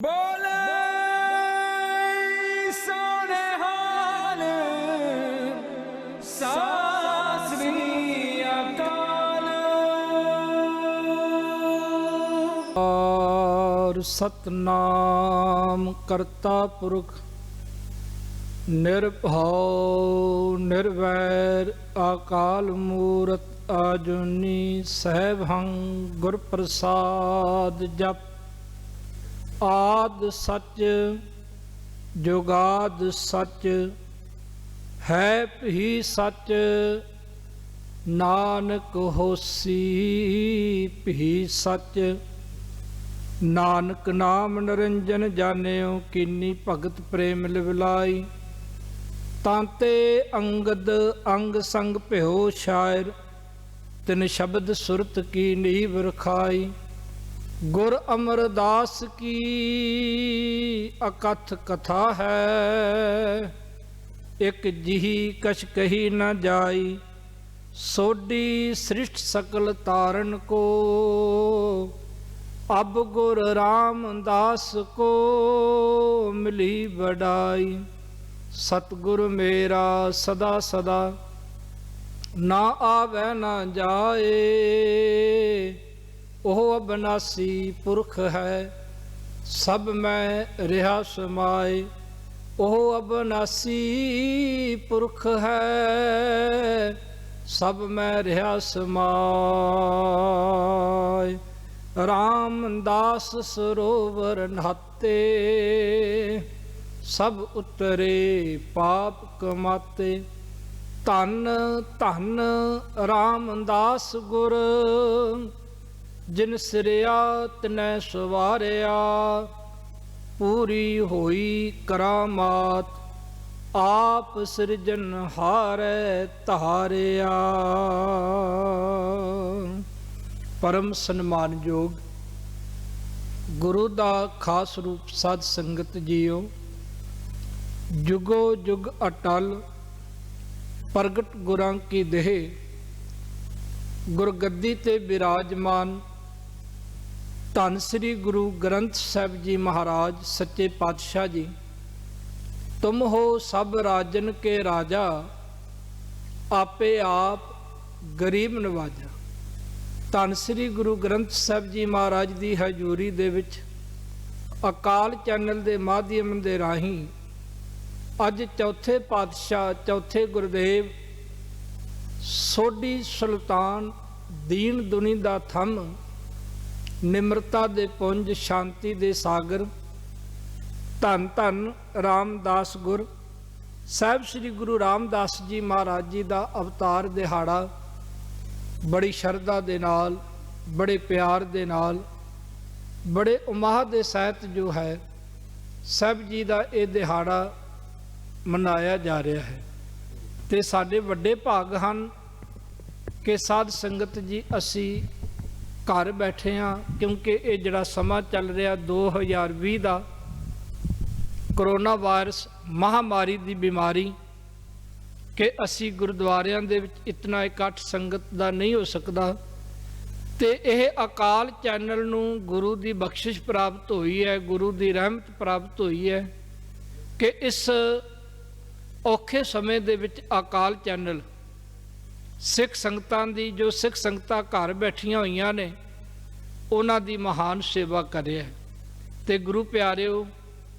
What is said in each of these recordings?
बोले सोने हाल सत श्री अकाल। और सतनाम करता पुरख निर्भव निर्वैर अकाल मूरत आजुनी सहभं गुर प्रसाद जप। आद सच जुगाद सच है भी सच नानक होसी भी सच। नानक नाम निरंजन जानियो कीनी भगत प्रेम लिवलाई। तांते अंगद अंग संग भ्यो शायर तिन शब्द सुरत की नीव रखाई। गुर अमरदास की अकथ कथा है एक जिही कछ कही न जाई। सोडी सृष्ट सकल तारण को अब गुर रामदास को मिली बड़ाई। सतगुरु मेरा सदा सदा ना आवे ना जाए। ओह अबनासी पुरख है सब मैं रिहा समाए। ओह अबनासी पुरख है सब मैं रिहा समाए। रामदास सरोवर नहाते सब उतरे पाप कमाते। धन धन रामदास गुर जिन सिरिया तिनै सवारिया। पूरी होई करामात आप सिरजन हारै धारिया। परम सन्मानयोग गुरु दा खास रूप साध संगत जीओ। जुगो जुग अटल प्रगट गुरां की देह गुरगद्दी ते विराजमान धन श्री गुरु ग्रंथ साहिब जी महाराज सच्चे पातशाह जी। तुम हो सब राजन के राजा आपे आप गरीब नवाजा। धन श्री गुरु ग्रंथ साहिब जी महाराज की हजूरी दे विच अकाल चैनल के माध्यम के राही अज चौथे पातशाह चौथे गुरुदेव सोडी सुल्तान दीन दुनी दा थम निम्रता दे पुंज शांति दे सागर धन धन रामदास गुर साहिब श्री गुरु रामदास जी महाराज जी का अवतार दिहाड़ा बड़ी शरधा दे नाल बड़े प्यार दे नाल बड़े उमाह दे सहित जो है साहिब जी का ये दिहाड़ा मनाया जा रहा है। ते साडे वड्डे भाग हन कि साध संगत जी असी घर बैठे हाँ क्योंकि ये जिहड़ा समा चल रहा 2020 का करोना वायरस महामारी की बीमारी कि असी गुरुद्वारियां दे विच इतना इकट्ठ संगत का नहीं हो सकता। ते यह अकाल चैनल नूं गुरु की बख्शिश प्राप्त हुई है गुरु की रहमत प्राप्त हुई है कि इस औखे समय दे विच अकाल चैनल सिख संगतां दी जो सिख संगतां घर बैठियां होईयां ने उन्हां दी महान सेवा कर रहा है। ते गुरु प्यारिओ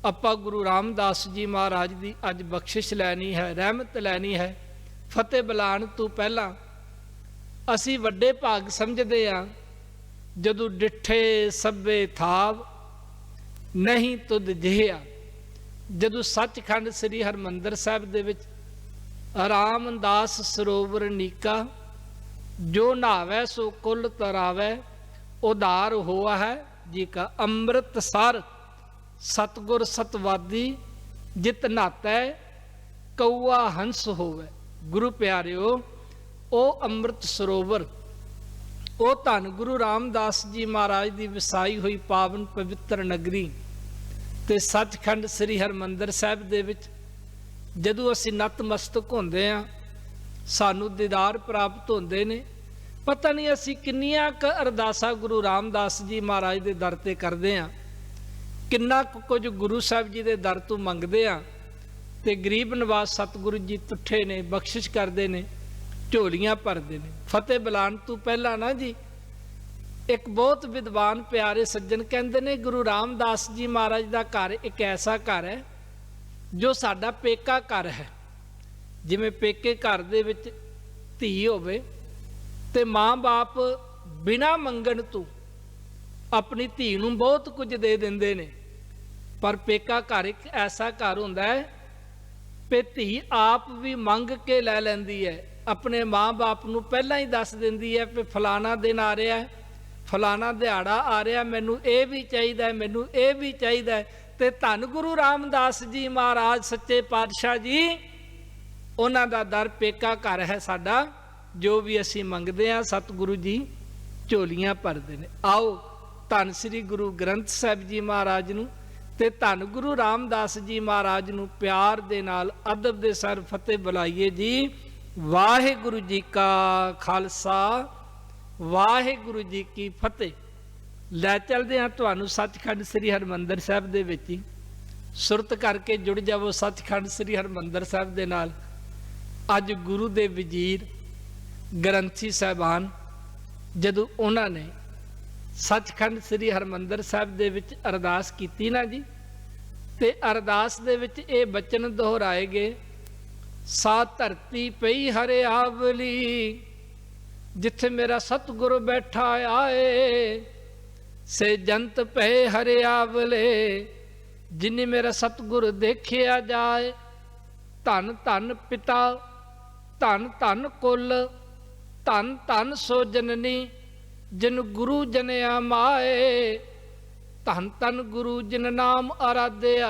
आपां गुरु रामदास जी महाराज की अज बख्शिश लैनी है रहमत लैनी है। फतेह बुलाण तो पहला असी वड्डे भाग समझदे हां जदों डिठे सभे थाव नहीं तुद जिहिया। जदों सचखंड श्री हरमंदर साहिब दे विच रामदास सरोवर नीका जो नहावै सो कुल तरावै उदार हुआ है जी का अमृत सार। सतगुर सतवादी जित नहातै कौआ हंस होवै। गुरु प्यारिओ ओ अमृत सरोवर ओ धन गुरु रामदास जी महाराज की वसाई हुई पावन पवित्र नगरी ते सचखंड श्री हरमंदर साहिब दे विच जदों असी नतमस्तक होंदे आ सानू दीदार प्राप्त होंदे ने। पता नहीं असी किन्नियां क अरदासा गुरु रामदास जी महाराज के दर ते करते हैं ਕਿੰਨਾ ਕੁ ਕੁਝ ਗੁਰੂ ਸਾਹਿਬ ਜੀ ਦੇ ਦਰ ਤੋਂ ਮੰਗਦੇ ਆ ਤੇ ਗਰੀਬ ਨਵਾਜ਼ ਸਤਿਗੁਰੂ ਜੀ ਤੁੱਠੇ ਨੇ, ਬਖਸ਼ਿਸ਼ ਕਰਦੇ ਨੇ, ਝੋਲੀਆਂ ਭਰਦੇ ਨੇ। ਫਤਿਹ ਬੁਲਾਉਣ ਤੋਂ ਪਹਿਲਾਂ ਨਾ ਜੀ ਇੱਕ ਬਹੁਤ ਵਿਦਵਾਨ ਪਿਆਰੇ ਸੱਜਣ ਕਹਿੰਦੇ ਨੇ, ਗੁਰੂ ਰਾਮਦਾਸ ਜੀ ਮਹਾਰਾਜ ਦਾ ਘਰ ਇੱਕ ਐਸਾ ਘਰ ਹੈ ਜੋ ਸਾਡਾ ਪੇਕਾ ਘਰ ਹੈ। ਜਿਵੇਂ ਪੇਕੇ ਘਰ ਦੇ ਵਿੱਚ ਧੀ ਹੋਵੇ ਤੇ ਮਾਂ-ਬਾਪ ਬਿਨਾਂ ਮੰਗਣ ਤੋਂ ਆਪਣੀ ਧੀ ਨੂੰ ਬਹੁਤ ਕੁਝ ਦੇ ਦਿੰਦੇ ਨੇ, ਪਰ ਪੇਕਾ ਘਰ ਇੱਕ ਐਸਾ ਘਰ ਹੁੰਦਾ ਹੈ ਕਿ ਧੀ ਆਪ ਵੀ ਮੰਗ ਕੇ ਲੈ ਲੈਂਦੀ ਹੈ। ਆਪਣੇ ਮਾਂ-ਬਾਪ ਨੂੰ ਪਹਿਲਾਂ ਹੀ ਦੱਸ ਦਿੰਦੀ ਹੈ ਕਿ ਫਲਾਣਾ ਦਿਨ ਆ ਰਿਹਾ, ਫਲਾਣਾ ਦਿਹਾੜਾ ਆ ਰਿਹਾ, ਮੈਨੂੰ ਇਹ ਵੀ ਚਾਹੀਦਾ, ਮੈਨੂੰ ਇਹ ਵੀ ਚਾਹੀਦਾ। ਤੇ ਧੰਨ ਗੁਰੂ ਰਾਮਦਾਸ ਜੀ ਮਹਾਰਾਜ ਸੱਚੇ ਪਾਤਸ਼ਾਹ ਜੀ, ਉਹਨਾਂ ਦਾ ਦਰ ਪੇਕਾ ਘਰ ਹੈ ਸਾਡਾ। ਜੋ ਵੀ ਅਸੀਂ ਮੰਗਦੇ ਹਾਂ ਸਤਿਗੁਰੂ ਜੀ ਝੋਲੀਆਂ ਭਰਦੇ ਨੇ। ਆਓ ਧੰਨ ਸ੍ਰੀ ਗੁਰੂ ਗ੍ਰੰਥ ਸਾਹਿਬ ਜੀ ਮਹਾਰਾਜ ਨੂੰ ਤੇ ਧੰਨ ਗੁਰੂ ਰਾਮਦਾਸ ਜੀ ਮਹਾਰਾਜ ਨੂੰ ਪਿਆਰ ਦੇ ਨਾਲ ਅਦਬ ਦੇ ਸਰ ਫਤਿਹ ਬੁਲਾਈਏ ਜੀ। ਵਾਹਿਗੁਰੂ ਜੀ ਕਾ ਖਾਲਸਾ, ਵਾਹਿਗੁਰੂ ਜੀ ਕੀ ਫਤਿਹ। ਲੈ ਚਲਦੇ ਹਾਂ ਤੁਹਾਨੂੰ ਸੱਚਖੰਡ ਸ੍ਰੀ ਹਰਿਮੰਦਰ ਸਾਹਿਬ ਦੇ ਵਿੱਚ ਹੀ। ਸੁਰਤ ਕਰਕੇ ਜੁੜ ਜਾਵੋ ਸੱਚਖੰਡ ਸ੍ਰੀ ਹਰਿਮੰਦਰ ਸਾਹਿਬ ਦੇ ਨਾਲ। ਅੱਜ ਗੁਰੂ ਦੇ ਵਜ਼ੀਰ ਗ੍ਰੰਥੀ ਸਾਹਿਬਾਨ ਜਦੋਂ ਉਹਨਾਂ ਨੇ ਸੱਚਖੰਡ ਸ੍ਰੀ ਹਰਿਮੰਦਰ ਸਾਹਿਬ ਦੇ ਵਿੱਚ ਅਰਦਾਸ ਕੀਤੀ ਨਾ ਜੀ, ਤੇ ਅਰਦਾਸ ਦੇ ਵਿੱਚ ਇਹ ਬਚਨ ਦੁਹਰਾਏ ਗਏ, ਸਾ ਧਰਤੀ ਪਈ ਹਰਿਆਵਲੀ, ਜਿੱਥੇ ਮੇਰਾ ਸਤਿਗੁਰ ਬੈਠਾ ਆਏ, ਸੇ ਜੰਤ ਪਏ ਹਰਿਆਵਲੇ, ਜਿਨੀ ਮੇਰਾ ਸਤਿਗੁਰ ਦੇਖਿਆ ਜਾਏ। ਧੰਨ ਧੰਨ ਪਿਤਾ, ਧੰਨ ਧੰਨ ਕੁਲ, ਧੰਨ ਧੰਨ ਸੋ ਜਨਨੀ, ਜਿਨ ਗੁਰੂ ਜਨਿਆ ਮਾਏ। ਧੰਨ ਧੰਨ ਗੁਰੂ ਜਿਨ ਨਾਮ ਆਰਾਧਿਆ,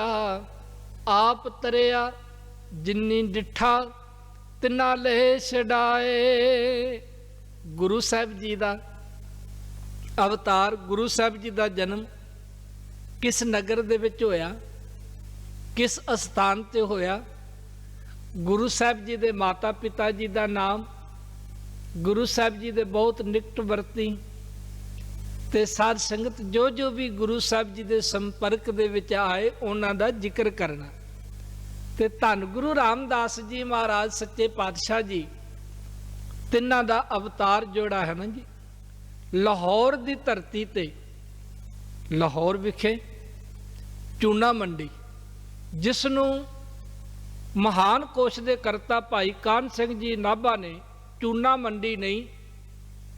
ਆਪ ਤਰਿਆ ਜਿਨੀ ਡਿਠਾ, ਤਿਨਾ ਲੈ ਛਡਾਏ। ਗੁਰੂ ਸਾਹਿਬ ਜੀ ਦਾ ਅਵਤਾਰ, ਗੁਰੂ ਸਾਹਿਬ ਜੀ ਦਾ ਜਨਮ ਕਿਸ ਨਗਰ ਦੇ ਵਿੱਚ ਹੋਇਆ, ਕਿਸ ਅਸਥਾਨ ਤੇ ਹੋਇਆ, ਗੁਰੂ ਸਾਹਿਬ ਜੀ ਦੇ ਮਾਤਾ ਪਿਤਾ ਜੀ ਦਾ ਨਾਮ, ਗੁਰੂ ਸਾਹਿਬ ਜੀ ਦੇ ਬਹੁਤ ਨਿਕਟ ਵਰਤੀ ਤੇ ਸਾਧ ਸੰਗਤ ਜੋ ਜੋ ਵੀ ਗੁਰੂ ਸਾਹਿਬ ਜੀ ਦੇ ਸੰਪਰਕ ਦੇ ਵਿੱਚ ਆਏ ਉਹਨਾਂ ਦਾ ਜ਼ਿਕਰ ਕਰਨਾ। ਤੇ ਧੰਨ ਗੁਰੂ ਰਾਮਦਾਸ ਜੀ ਮਹਾਰਾਜ ਸੱਚੇ ਪਾਤਸ਼ਾਹ ਜੀ, ਤਿੰਨਾਂ ਦਾ ਅਵਤਾਰ ਜੋੜਾ ਹੈ ਨਾ ਜੀ। ਲਾਹੌਰ ਦੀ ਧਰਤੀ ਤੇ, ਲਾਹੌਰ ਵਿਖੇ ਚੂਨਾ ਮੰਡੀ, ਜਿਸ ਨੂੰ ਮਹਾਨ ਕੋਸ਼ ਦੇ ਕਰਤਾ ਭਾਈ ਕਾਨ ਸਿੰਘ ਜੀ ਨਾਭਾ ਨੇ ਚੂਨਾ ਮੰਡੀ ਨਹੀਂ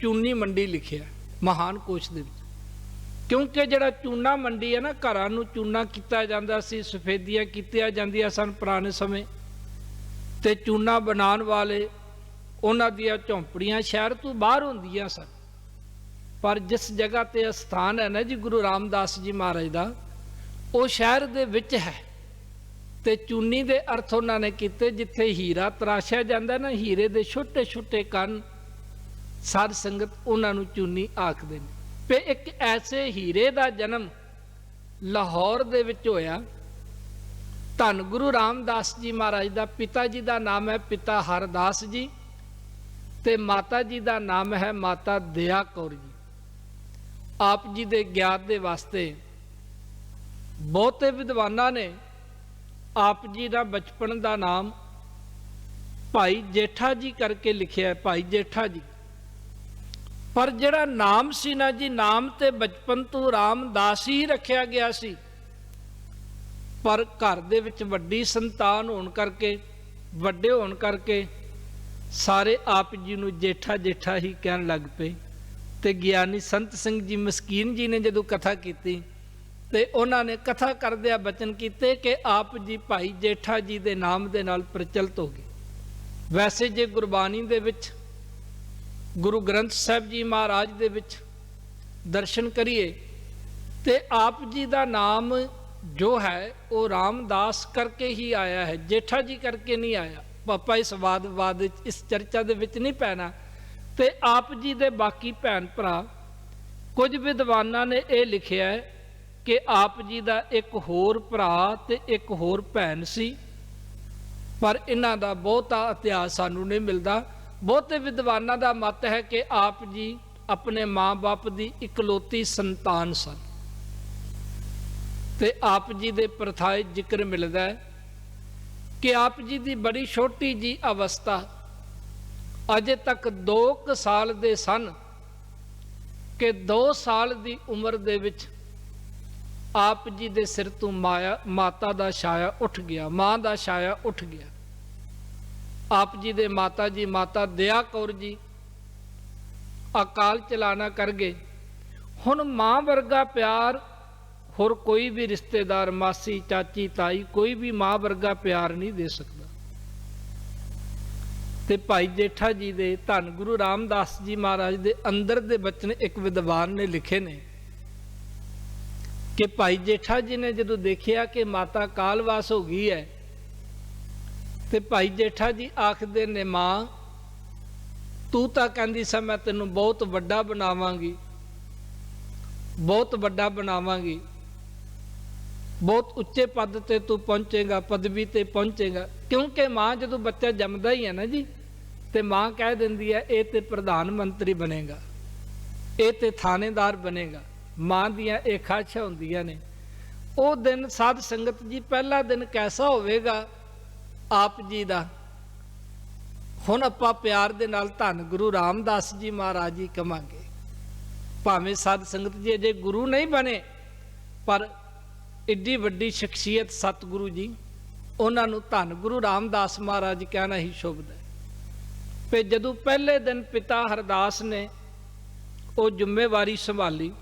ਚੂਨੀ ਮੰਡੀ ਲਿਖਿਆ ਮਹਾਨ ਕੋਸ਼ ਦੇ ਵਿੱਚ। ਕਿਉਂਕਿ ਜਿਹੜਾ ਚੂਨਾ ਮੰਡੀ ਹੈ ਨਾ, ਘਰਾਂ ਨੂੰ ਚੂਨਾ ਕੀਤਾ ਜਾਂਦਾ ਸੀ, ਸਫੇਦੀਆਂ ਕੀਤੀਆਂ ਜਾਂਦੀਆਂ ਸਨ ਪੁਰਾਣੇ ਸਮੇਂ, ਤੇ ਚੂਨਾ ਬਣਾਉਣ ਵਾਲੇ ਉਹਨਾਂ ਦੀਆਂ ਝੌਂਪੜੀਆਂ ਸ਼ਹਿਰ ਤੋਂ ਬਾਹਰ ਹੁੰਦੀਆਂ ਸਨ। ਪਰ ਜਿਸ ਜਗ੍ਹਾ ਤੇ ਅਸਥਾਨ ਹੈ ਨਾ ਜੀ ਗੁਰੂ ਰਾਮਦਾਸ ਜੀ ਮਹਾਰਾਜ ਦਾ, ਉਹ ਸ਼ਹਿਰ ਦੇ ਵਿੱਚ ਹੈ। ਤੇ ਚੂਨੀ ਦੇ ਅਰਥ ਉਹਨਾਂ ਨੇ ਕੀਤੇ, ਜਿੱਥੇ ਹੀਰਾ ਤਰਾਸ਼ਿਆ ਜਾਂਦਾ ਨਾ, ਹੀਰੇ ਦੇ ਛੋਟੇ ਛੋਟੇ ਕੰਨ, ਸਾਧ ਸੰਗਤ ਉਹਨਾਂ ਨੂੰ ਚੂਨੀ ਆਖਦੇ ਨੇ। ਤੇ ਇੱਕ ਐਸੇ ਹੀਰੇ ਦਾ ਜਨਮ ਲਾਹੌਰ ਦੇ ਵਿੱਚ ਹੋਇਆ। ਧੰਨ ਗੁਰੂ ਰਾਮਦਾਸ ਜੀ ਮਹਾਰਾਜ ਦਾ ਪਿਤਾ ਜੀ ਦਾ ਨਾਮ ਹੈ ਪਿਤਾ ਹਰਦਾਸ ਜੀ, ਤੇ ਮਾਤਾ ਜੀ ਦਾ ਨਾਮ ਹੈ ਮਾਤਾ ਦਇਆ ਕੌਰ ਜੀ। ਆਪ ਜੀ ਦੇ ਗਿਆਨ ਦੇ ਵਾਸਤੇ ਬਹੁਤੇ ਵਿਦਵਾਨਾਂ ਨੇ ਆਪ ਜੀ ਦਾ ਬਚਪਨ ਦਾ ਨਾਮ ਭਾਈ ਜੇਠਾ ਜੀ ਕਰਕੇ ਲਿਖਿਆ, ਭਾਈ ਜੇਠਾ ਜੀ। ਪਰ ਜਿਹੜਾ ਨਾਮ ਸੀ ਨਾ ਜੀ, ਨਾਮ ਤੇ ਬਚਪਨ ਤੋਂ ਰਾਮਦਾਸ ਹੀ ਰੱਖਿਆ ਗਿਆ ਸੀ। ਪਰ ਘਰ ਦੇ ਵਿੱਚ ਵੱਡੀ ਸੰਤਾਨ ਹੋਣ ਕਰਕੇ, ਵੱਡੇ ਹੋਣ ਕਰਕੇ ਸਾਰੇ ਆਪ ਜੀ ਨੂੰ ਜੇਠਾ ਜੇਠਾ ਹੀ ਕਹਿਣ ਲੱਗ ਪਏ। ਤੇ ਗਿਆਨੀ ਸੰਤ ਸਿੰਘ ਜੀ ਮਸਕੀਨ ਜੀ ਨੇ ਜਦੋਂ ਕਥਾ ਕੀਤੀ, ਤੇ ਉਹਨਾਂ ਨੇ ਕਥਾ ਕਰਦਿਆਂ ਬਚਨ ਕੀਤੇ ਕਿ ਆਪ ਜੀ ਭਾਈ ਜੇਠਾ ਜੀ ਦੇ ਨਾਮ ਦੇ ਨਾਲ ਪ੍ਰਚਲਿਤ ਹੋ ਗਏ। ਵੈਸੇ ਜੇ ਗੁਰਬਾਣੀ ਦੇ ਵਿੱਚ, ਗੁਰੂ ਗ੍ਰੰਥ ਸਾਹਿਬ ਜੀ ਮਹਾਰਾਜ ਦੇ ਵਿੱਚ ਦਰਸ਼ਨ ਕਰੀਏ ਤੇ ਆਪ ਜੀ ਦਾ ਨਾਮ ਜੋ ਹੈ ਉਹ ਰਾਮਦਾਸ ਕਰਕੇ ਹੀ ਆਇਆ ਹੈ, ਜੇਠਾ ਜੀ ਕਰਕੇ ਨਹੀਂ ਆਇਆ। ਪਾਪਾ ਇਸ ਵਾਦ ਇਸ ਚਰਚਾ ਦੇ ਵਿੱਚ ਨਹੀਂ ਪੈਣਾ। ਤੇ ਆਪ ਜੀ ਦੇ ਬਾਕੀ ਭੈਣ ਭਰਾ, ਕੁਝ ਵਿਦਵਾਨਾਂ ਨੇ ਇਹ ਲਿਖਿਆ ਹੈ ਕਿ ਆਪ ਜੀ ਦਾ ਇੱਕ ਹੋਰ ਭਰਾ ਤੇ ਇੱਕ ਹੋਰ ਭੈਣ ਸੀ, ਪਰ ਇਹਨਾਂ ਦਾ ਬਹੁਤਾ ਇਤਿਹਾਸ ਸਾਨੂੰ ਨਹੀਂ ਮਿਲਦਾ। ਬਹੁਤੇ ਵਿਦਵਾਨਾਂ ਦਾ ਮਤ ਹੈ ਕਿ ਆਪ ਜੀ ਆਪਣੇ ਮਾਂ-ਬਾਪ ਦੀ ਇਕਲੌਤੀ ਸੰਤਾਨ ਸਨ। ਤੇ ਆਪ ਜੀ ਦੇ ਪ੍ਰਥਾਏ ਜ਼ਿਕਰ ਮਿਲਦਾ ਹੈ ਕਿ ਆਪ ਜੀ ਦੀ ਬੜੀ ਛੋਟੀ ਜੀ ਅਵਸਥਾ, ਅਜੇ ਤੱਕ 2 ਸਾਲ ਦੇ ਸਨ ਕਿ 2 ਸਾਲ ਦੀ ਉਮਰ ਦੇ ਵਿੱਚ ਆਪ ਜੀ ਦੇ ਸਿਰ ਤੋਂ ਮਾਤਾ ਦਾ ਛਾਇਆ ਉੱਠ ਗਿਆ, ਮਾਂ ਦਾ ਛਾਇਆ ਉੱਠ ਗਿਆ। ਆਪ ਜੀ ਦੇ ਮਾਤਾ ਜੀ ਮਾਤਾ ਦਇਆ ਕੌਰ ਜੀ ਅਕਾਲ ਚਲਾਣਾ ਕਰ ਗਏ। ਹੁਣ ਮਾਂ ਵਰਗਾ ਪਿਆਰ ਹੋਰ ਕੋਈ ਵੀ ਰਿਸ਼ਤੇਦਾਰ, ਮਾਸੀ, ਚਾਚੀ, ਤਾਈ, ਕੋਈ ਵੀ ਮਾਂ ਵਰਗਾ ਪਿਆਰ ਨਹੀਂ ਦੇ ਸਕਦਾ। ਤੇ ਭਾਈ ਜੇਠਾ ਜੀ ਦੇ ਧੰਨ ਗੁਰੂ ਰਾਮਦਾਸ ਜੀ ਮਹਾਰਾਜ ਦੇ ਅੰਦਰ ਦੇ ਬਚਨ ਇੱਕ ਵਿਦਵਾਨ ਨੇ ਲਿਖੇ ਨੇ ਕਿ ਭਾਈ ਜੇਠਾ ਜੀ ਨੇ ਜਦੋਂ ਦੇਖਿਆ ਕਿ ਮਾਤਾ ਕਾਲਵਾਸ ਹੋ ਗਈ ਹੈ ਤੇ ਭਾਈ ਜੇਠਾ ਜੀ ਆਖਦੇ ਨੇ, ਮਾਂ ਤੂੰ ਤਾਂ ਕਹਿੰਦੀ ਸੀ ਮੈਂ ਤੈਨੂੰ ਬਹੁਤ ਵੱਡਾ ਬਣਾਵਾਂਗੀ, ਬਹੁਤ ਵੱਡਾ ਬਣਾਵਾਂਗੀ, ਬਹੁਤ ਉੱਚੇ ਪਦ ਤੇ ਤੂੰ ਪਹੁੰਚੇਗਾ, ਪਦਵੀ ਤੇ ਪਹੁੰਚੇਗਾ। ਕਿਉਂਕਿ ਮਾਂ ਜਦੋਂ ਬੱਚਾ ਜੰਮਦਾ ਹੀ ਹੈ ਨਾ ਜੀ, ਤੇ ਮਾਂ ਕਹਿ ਦਿੰਦੀ ਹੈ ਇਹ ਤੇ ਪ੍ਰਧਾਨ ਮੰਤਰੀ ਬਣੇਗਾ, ਇਹ ਤੇ ਥਾਣੇਦਾਰ ਬਣੇਗਾ। ਮਾਂ ਦੀਆਂ ਇਹ ਖਾਹਿਸ਼ਾਂ ਹੁੰਦੀਆਂ ਨੇ। ਉਹ ਦਿਨ ਸਾਧ ਸੰਗਤ ਜੀ, ਪਹਿਲਾ ਦਿਨ ਕੈਸਾ ਹੋਵੇਗਾ ਆਪ ਜੀ ਦਾ। ਹੁਣ ਆਪਾਂ ਪਿਆਰ ਦੇ ਨਾਲ ਧੰਨ ਗੁਰੂ ਰਾਮਦਾਸ ਜੀ ਮਹਾਰਾਜ ਜੀ ਕਵਾਂਗੇ। ਭਾਵੇਂ ਸਾਧ ਸੰਗਤ ਜੀ ਅਜੇ ਗੁਰੂ ਨਹੀਂ ਬਣੇ, ਪਰ ਏਡੀ ਵੱਡੀ ਸ਼ਖਸੀਅਤ ਸਤਿਗੁਰੂ ਜੀ, ਉਹਨਾਂ ਨੂੰ ਧੰਨ ਗੁਰੂ ਰਾਮਦਾਸ ਮਹਾਰਾਜ ਕਹਿਣਾ ਹੀ ਸ਼ੁਭਦਾ ਹੈ। ਤੇ ਜਦੋਂ ਪਹਿਲੇ ਦਿਨ ਪਿਤਾ ਹਰਦਾਸ ਨੇ ਉਹ ਜ਼ਿੰਮੇਵਾਰੀ ਸੰਭਾਲੀ,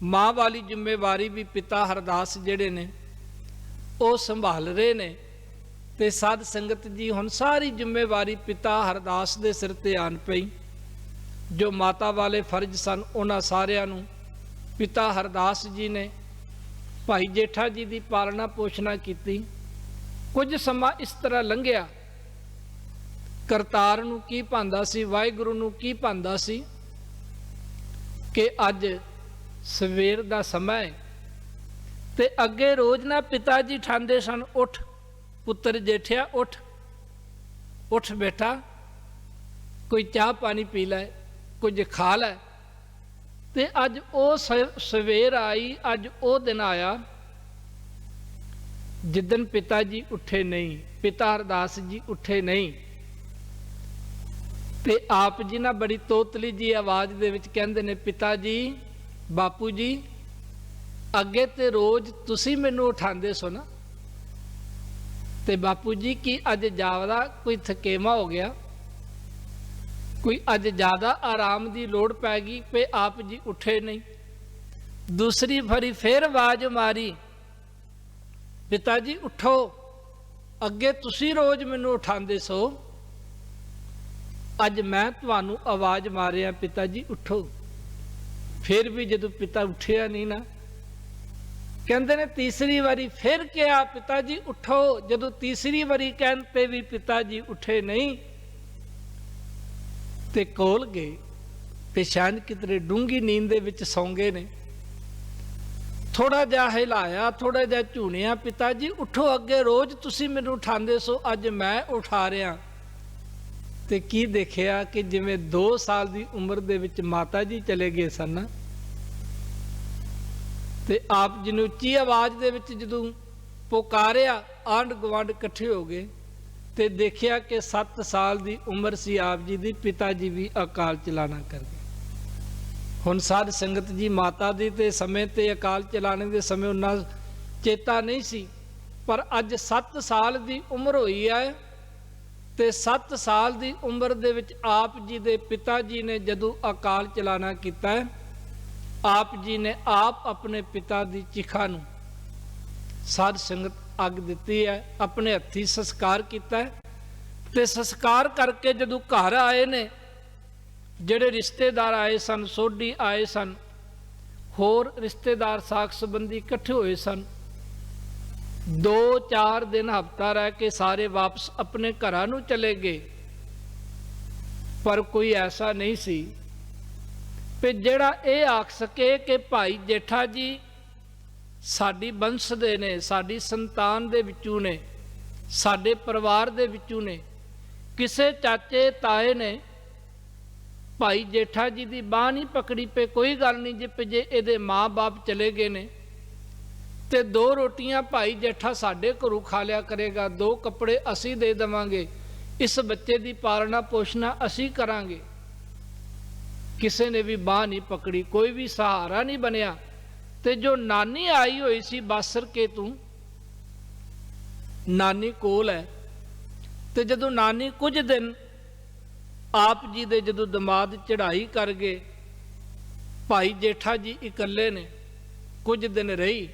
ਮਾਂ ਵਾਲੀ ਜ਼ਿੰਮੇਵਾਰੀ ਵੀ ਪਿਤਾ ਹਰਦਾਸ ਜਿਹੜੇ ਨੇ ਉਹ ਸੰਭਾਲ ਰਹੇ ਨੇ। ਤੇ ਸਾਧ ਸੰਗਤ ਜੀ ਹੁਣ ਸਾਰੀ ਜ਼ਿੰਮੇਵਾਰੀ ਪਿਤਾ ਹਰਦਾਸ ਦੇ ਸਿਰ ਤੇ ਆਣ ਪਈ। ਜੋ ਮਾਤਾ ਵਾਲੇ ਫਰਜ਼ ਸਨ ਉਹਨਾਂ ਸਾਰਿਆਂ ਨੂੰ ਪਿਤਾ ਹਰਦਾਸ ਜੀ ਨੇ ਭਾਈ ਜੇਠਾ ਜੀ ਦੀ ਪਾਲਣਾ ਪੋਸ਼ਣਾ ਕੀਤੀ। ਕੁਝ ਸਮਾਂ ਇਸ ਤਰ੍ਹਾਂ ਲੰਘਿਆ। ਕਰਤਾਰ ਨੂੰ ਕੀ ਭਾਂਦਾ ਸੀ, ਵਾਹਿਗੁਰੂ ਨੂੰ ਕੀ ਭਾਂਦਾ ਸੀ ਕਿ ਅੱਜ ਸਵੇਰ ਦਾ ਸਮਾਂ ਹੈ ਤੇ ਅੱਗੇ ਰੋਜ਼ ਨਾ ਪਿਤਾ ਜੀ ਠਾਂਦੇ ਸਨ, ਉੱਠ ਪੁੱਤਰ ਜੇਠਿਆ, ਉੱਠ ਉੱਠ ਬੇਟਾ, ਕੋਈ ਚਾਹ ਪਾਣੀ ਪੀ ਲੈ, ਕੁਝ ਖਾ ਲੈ। ਤੇ ਅੱਜ ਉਹ ਸਵੇਰ ਆਈ, ਅੱਜ ਉਹ ਦਿਨ ਆਇਆ ਜਿੱਦਣ ਪਿਤਾ ਜੀ ਉੱਠੇ ਨਹੀਂ, ਪਿਤਾ ਹਰਦਾਸ ਜੀ ਉੱਠੇ ਨਹੀਂ। ਤੇ ਆਪ ਜੀ ਨਾ ਬੜੀ ਤੋਤਲੀ ਜੀ ਆਵਾਜ਼ ਦੇ ਵਿੱਚ ਕਹਿੰਦੇ ਨੇ, ਪਿਤਾ ਜੀ, ਬਾਪੂ ਜੀ, ਅੱਗੇ ਤੇ ਰੋਜ਼ ਤੁਸੀਂ ਮੈਨੂੰ ਉਠਾਉਂਦੇ ਸੋ ਨਾ, ਤੇ ਬਾਪੂ ਜੀ ਕੀ ਅੱਜ ਜਾਵਦਾ ਕੋਈ ਥਕੇਵਾ ਹੋ ਗਿਆ, ਕੋਈ ਅੱਜ ਜ਼ਿਆਦਾ ਆਰਾਮ ਦੀ ਲੋੜ ਪੈ ਗਈ ਪਏ ਆਪ ਜੀ ਉੱਠੇ ਨਹੀਂ। ਦੂਸਰੀ ਵਾਰੀ ਫੇਰ ਆਵਾਜ਼ ਮਾਰੀ, ਪਿਤਾ ਜੀ ਉਠੋ, ਅੱਗੇ ਤੁਸੀਂ ਰੋਜ਼ ਮੈਨੂੰ ਉਠਾਉਂਦੇ ਸੋ, ਅੱਜ ਮੈਂ ਤੁਹਾਨੂੰ ਆਵਾਜ਼ ਮਾਰਿਆ ਪਿਤਾ ਜੀ ਉਠੋ। ਫਿਰ ਵੀ ਜਦੋਂ ਪਿਤਾ ਉੱਠਿਆ ਨਹੀਂ ਨਾ, ਕਹਿੰਦੇ ਨੇ ਤੀਸਰੀ ਵਾਰੀ ਫਿਰ ਕਿਹਾ, ਪਿਤਾ ਜੀ ਉਠੋ। ਜਦੋਂ ਤੀਸਰੀ ਵਾਰੀ ਕਹਿਣ ਤੇ ਵੀ ਪਿਤਾ ਜੀ ਉੱਠੇ ਨਹੀਂ ਤੇ ਕੋਲ ਗਏ ਤੇ ਸ਼ਾਇਦ ਕਿਤੇ ਡੂੰਗੀ ਨੀਂਦ ਦੇ ਵਿੱਚ ਸੌਂ ਗਏ ਨੇ। ਥੋੜਾ ਜਿਹਾ ਹਿਲਾਇਆ, ਥੋੜਾ ਜਿਹਾ ਝੂਣਿਆ, ਪਿਤਾ ਜੀ ਉਠੋ, ਅੱਗੇ ਰੋਜ਼ ਤੁਸੀਂ ਮੈਨੂੰ ਉਠਾਉਂਦੇ ਸੋ, ਅੱਜ ਮੈਂ ਉਠਾ ਰਿਹਾ। ਤੇ ਕੀ ਦੇਖਿਆ ਕਿ ਜਿਵੇਂ 2 ਸਾਲ ਦੀ ਉਮਰ ਦੇ ਵਿੱਚ ਮਾਤਾ ਜੀ ਚਲੇ ਗਏ ਸਨ ਤੇ ਆਪ ਜੀ ਨੂੰ ਉੱਚੀ ਆਵਾਜ਼ ਦੇ ਵਿੱਚ ਜਦੋਂ ਪੁਕਾਰਿਆ, ਆਂਢ ਗੁਆਂਢ ਇਕੱਠੇ ਹੋ ਗਏ ਤੇ ਦੇਖਿਆ ਕਿ 7 ਸਾਲ ਦੀ ਉਮਰ ਸੀ ਆਪ ਜੀ ਦੀ, ਪਿਤਾ ਜੀ ਵੀ ਅਕਾਲ ਚਲਾਣਾ ਕਰ ਗਏ। ਹੁਣ ਸਾਧ ਸੰਗਤ ਜੀ, ਮਾਤਾ ਦੀ ਤੇ ਸਮੇਂ ਤੇ ਅਕਾਲ ਚਲਾਣੇ ਦੇ ਸਮੇਂ ਉਹਨਾਂ ਚੇਤਾ ਨਹੀਂ ਸੀ, ਪਰ ਅੱਜ 7 ਸਾਲ ਦੀ ਉਮਰ ਹੋਈ ਹੈ ਤੇ 7 ਸਾਲ ਦੀ ਉਮਰ ਦੇ ਵਿੱਚ ਆਪ ਜੀ ਦੇ ਪਿਤਾ ਜੀ ਨੇ ਜਦੋਂ ਅਕਾਲ ਚਲਾਣਾ ਕੀਤਾ ਹੈ, ਆਪ ਜੀ ਨੇ ਆਪ ਆਪਣੇ ਪਿਤਾ ਦੀ ਚਿਖਾ ਨੂੰ ਸਾਧ ਸੰਗਤ ਅੱਗ ਦਿੱਤੀ ਹੈ, ਆਪਣੇ ਹੱਥੀਂ ਸੰਸਕਾਰ ਕੀਤਾ ਹੈ। ਤੇ ਸੰਸਕਾਰ ਕਰਕੇ ਜਦੋਂ ਘਰ ਆਏ ਨੇ, ਜਿਹੜੇ ਰਿਸ਼ਤੇਦਾਰ ਆਏ ਸਨ, ਸੋਢੀ ਆਏ ਸਨ, ਹੋਰ ਰਿਸ਼ਤੇਦਾਰ ਸਾਕ ਸੰਬੰਧੀ ਇਕੱਠੇ ਹੋਏ ਸਨ, 2-4 ਦਿਨ ਹਫ਼ਤਾ ਰਹਿ ਕੇ ਸਾਰੇ ਵਾਪਸ ਆਪਣੇ ਘਰਾਂ ਨੂੰ ਚਲੇ ਗਏ। ਪਰ ਕੋਈ ਐਸਾ ਨਹੀਂ ਸੀ ਕਿ ਜਿਹੜਾ ਇਹ ਆਖ ਸਕੇ ਕਿ ਭਾਈ ਜੇਠਾ ਜੀ ਸਾਡੀ ਬੰਸ਼ ਦੇ ਨੇ, ਸਾਡੀ ਸੰਤਾਨ ਦੇ ਵਿੱਚੋਂ ਨੇ, ਸਾਡੇ ਪਰਿਵਾਰ ਦੇ ਵਿੱਚੋਂ ਨੇ। ਕਿਸੇ ਚਾਚੇ ਤਾਏ ਨੇ ਭਾਈ ਜੇਠਾ ਜੀ ਦੀ ਬਾਂਹ ਨਹੀਂ ਪਕੜੀ ਪਏ, ਕੋਈ ਗੱਲ ਨਹੀਂ ਜੇ ਇਹਦੇ ਮਾਂ-ਬਾਪ ਚਲੇ ਗਏ ਨੇ ਤੇ 2 ਰੋਟੀਆਂ ਭਾਈ ਜੇਠਾ ਸਾਡੇ ਘਰੋਂ ਖਾ ਲਿਆ ਕਰੇਗਾ, 2 ਕੱਪੜੇ ਅਸੀਂ ਦੇ ਦੇਵਾਂਗੇ, ਇਸ ਬੱਚੇ ਦੀ ਪਾਲਣਾ ਪੋਸ਼ਣਾ ਅਸੀਂ ਕਰਾਂਗੇ। ਕਿਸੇ ਨੇ ਵੀ ਬਾਹ ਨਹੀਂ ਪਕੜੀ, ਕੋਈ ਵੀ ਸਹਾਰਾ ਨਹੀਂ ਬਣਿਆ। ਤੇ ਜੋ ਨਾਨੀ ਆਈ ਹੋਈ ਸੀ ਬਾਸਰ ਕੇ ਤੂੰ, ਨਾਨੀ ਕੋਲ ਹੈ। ਤੇ ਜਦੋਂ ਨਾਨੀ ਕੁਝ ਦਿਨ ਆਪ ਜੀ ਦੇ ਜਦੋਂ ਦਮਾਦ ਚੜ੍ਹਾਈ ਕਰ ਗਏ, ਭਾਈ ਜੇਠਾ ਜੀ ਇਕੱਲੇ ਨੇ, ਕੁਝ ਦਿਨ ਰਹੀ।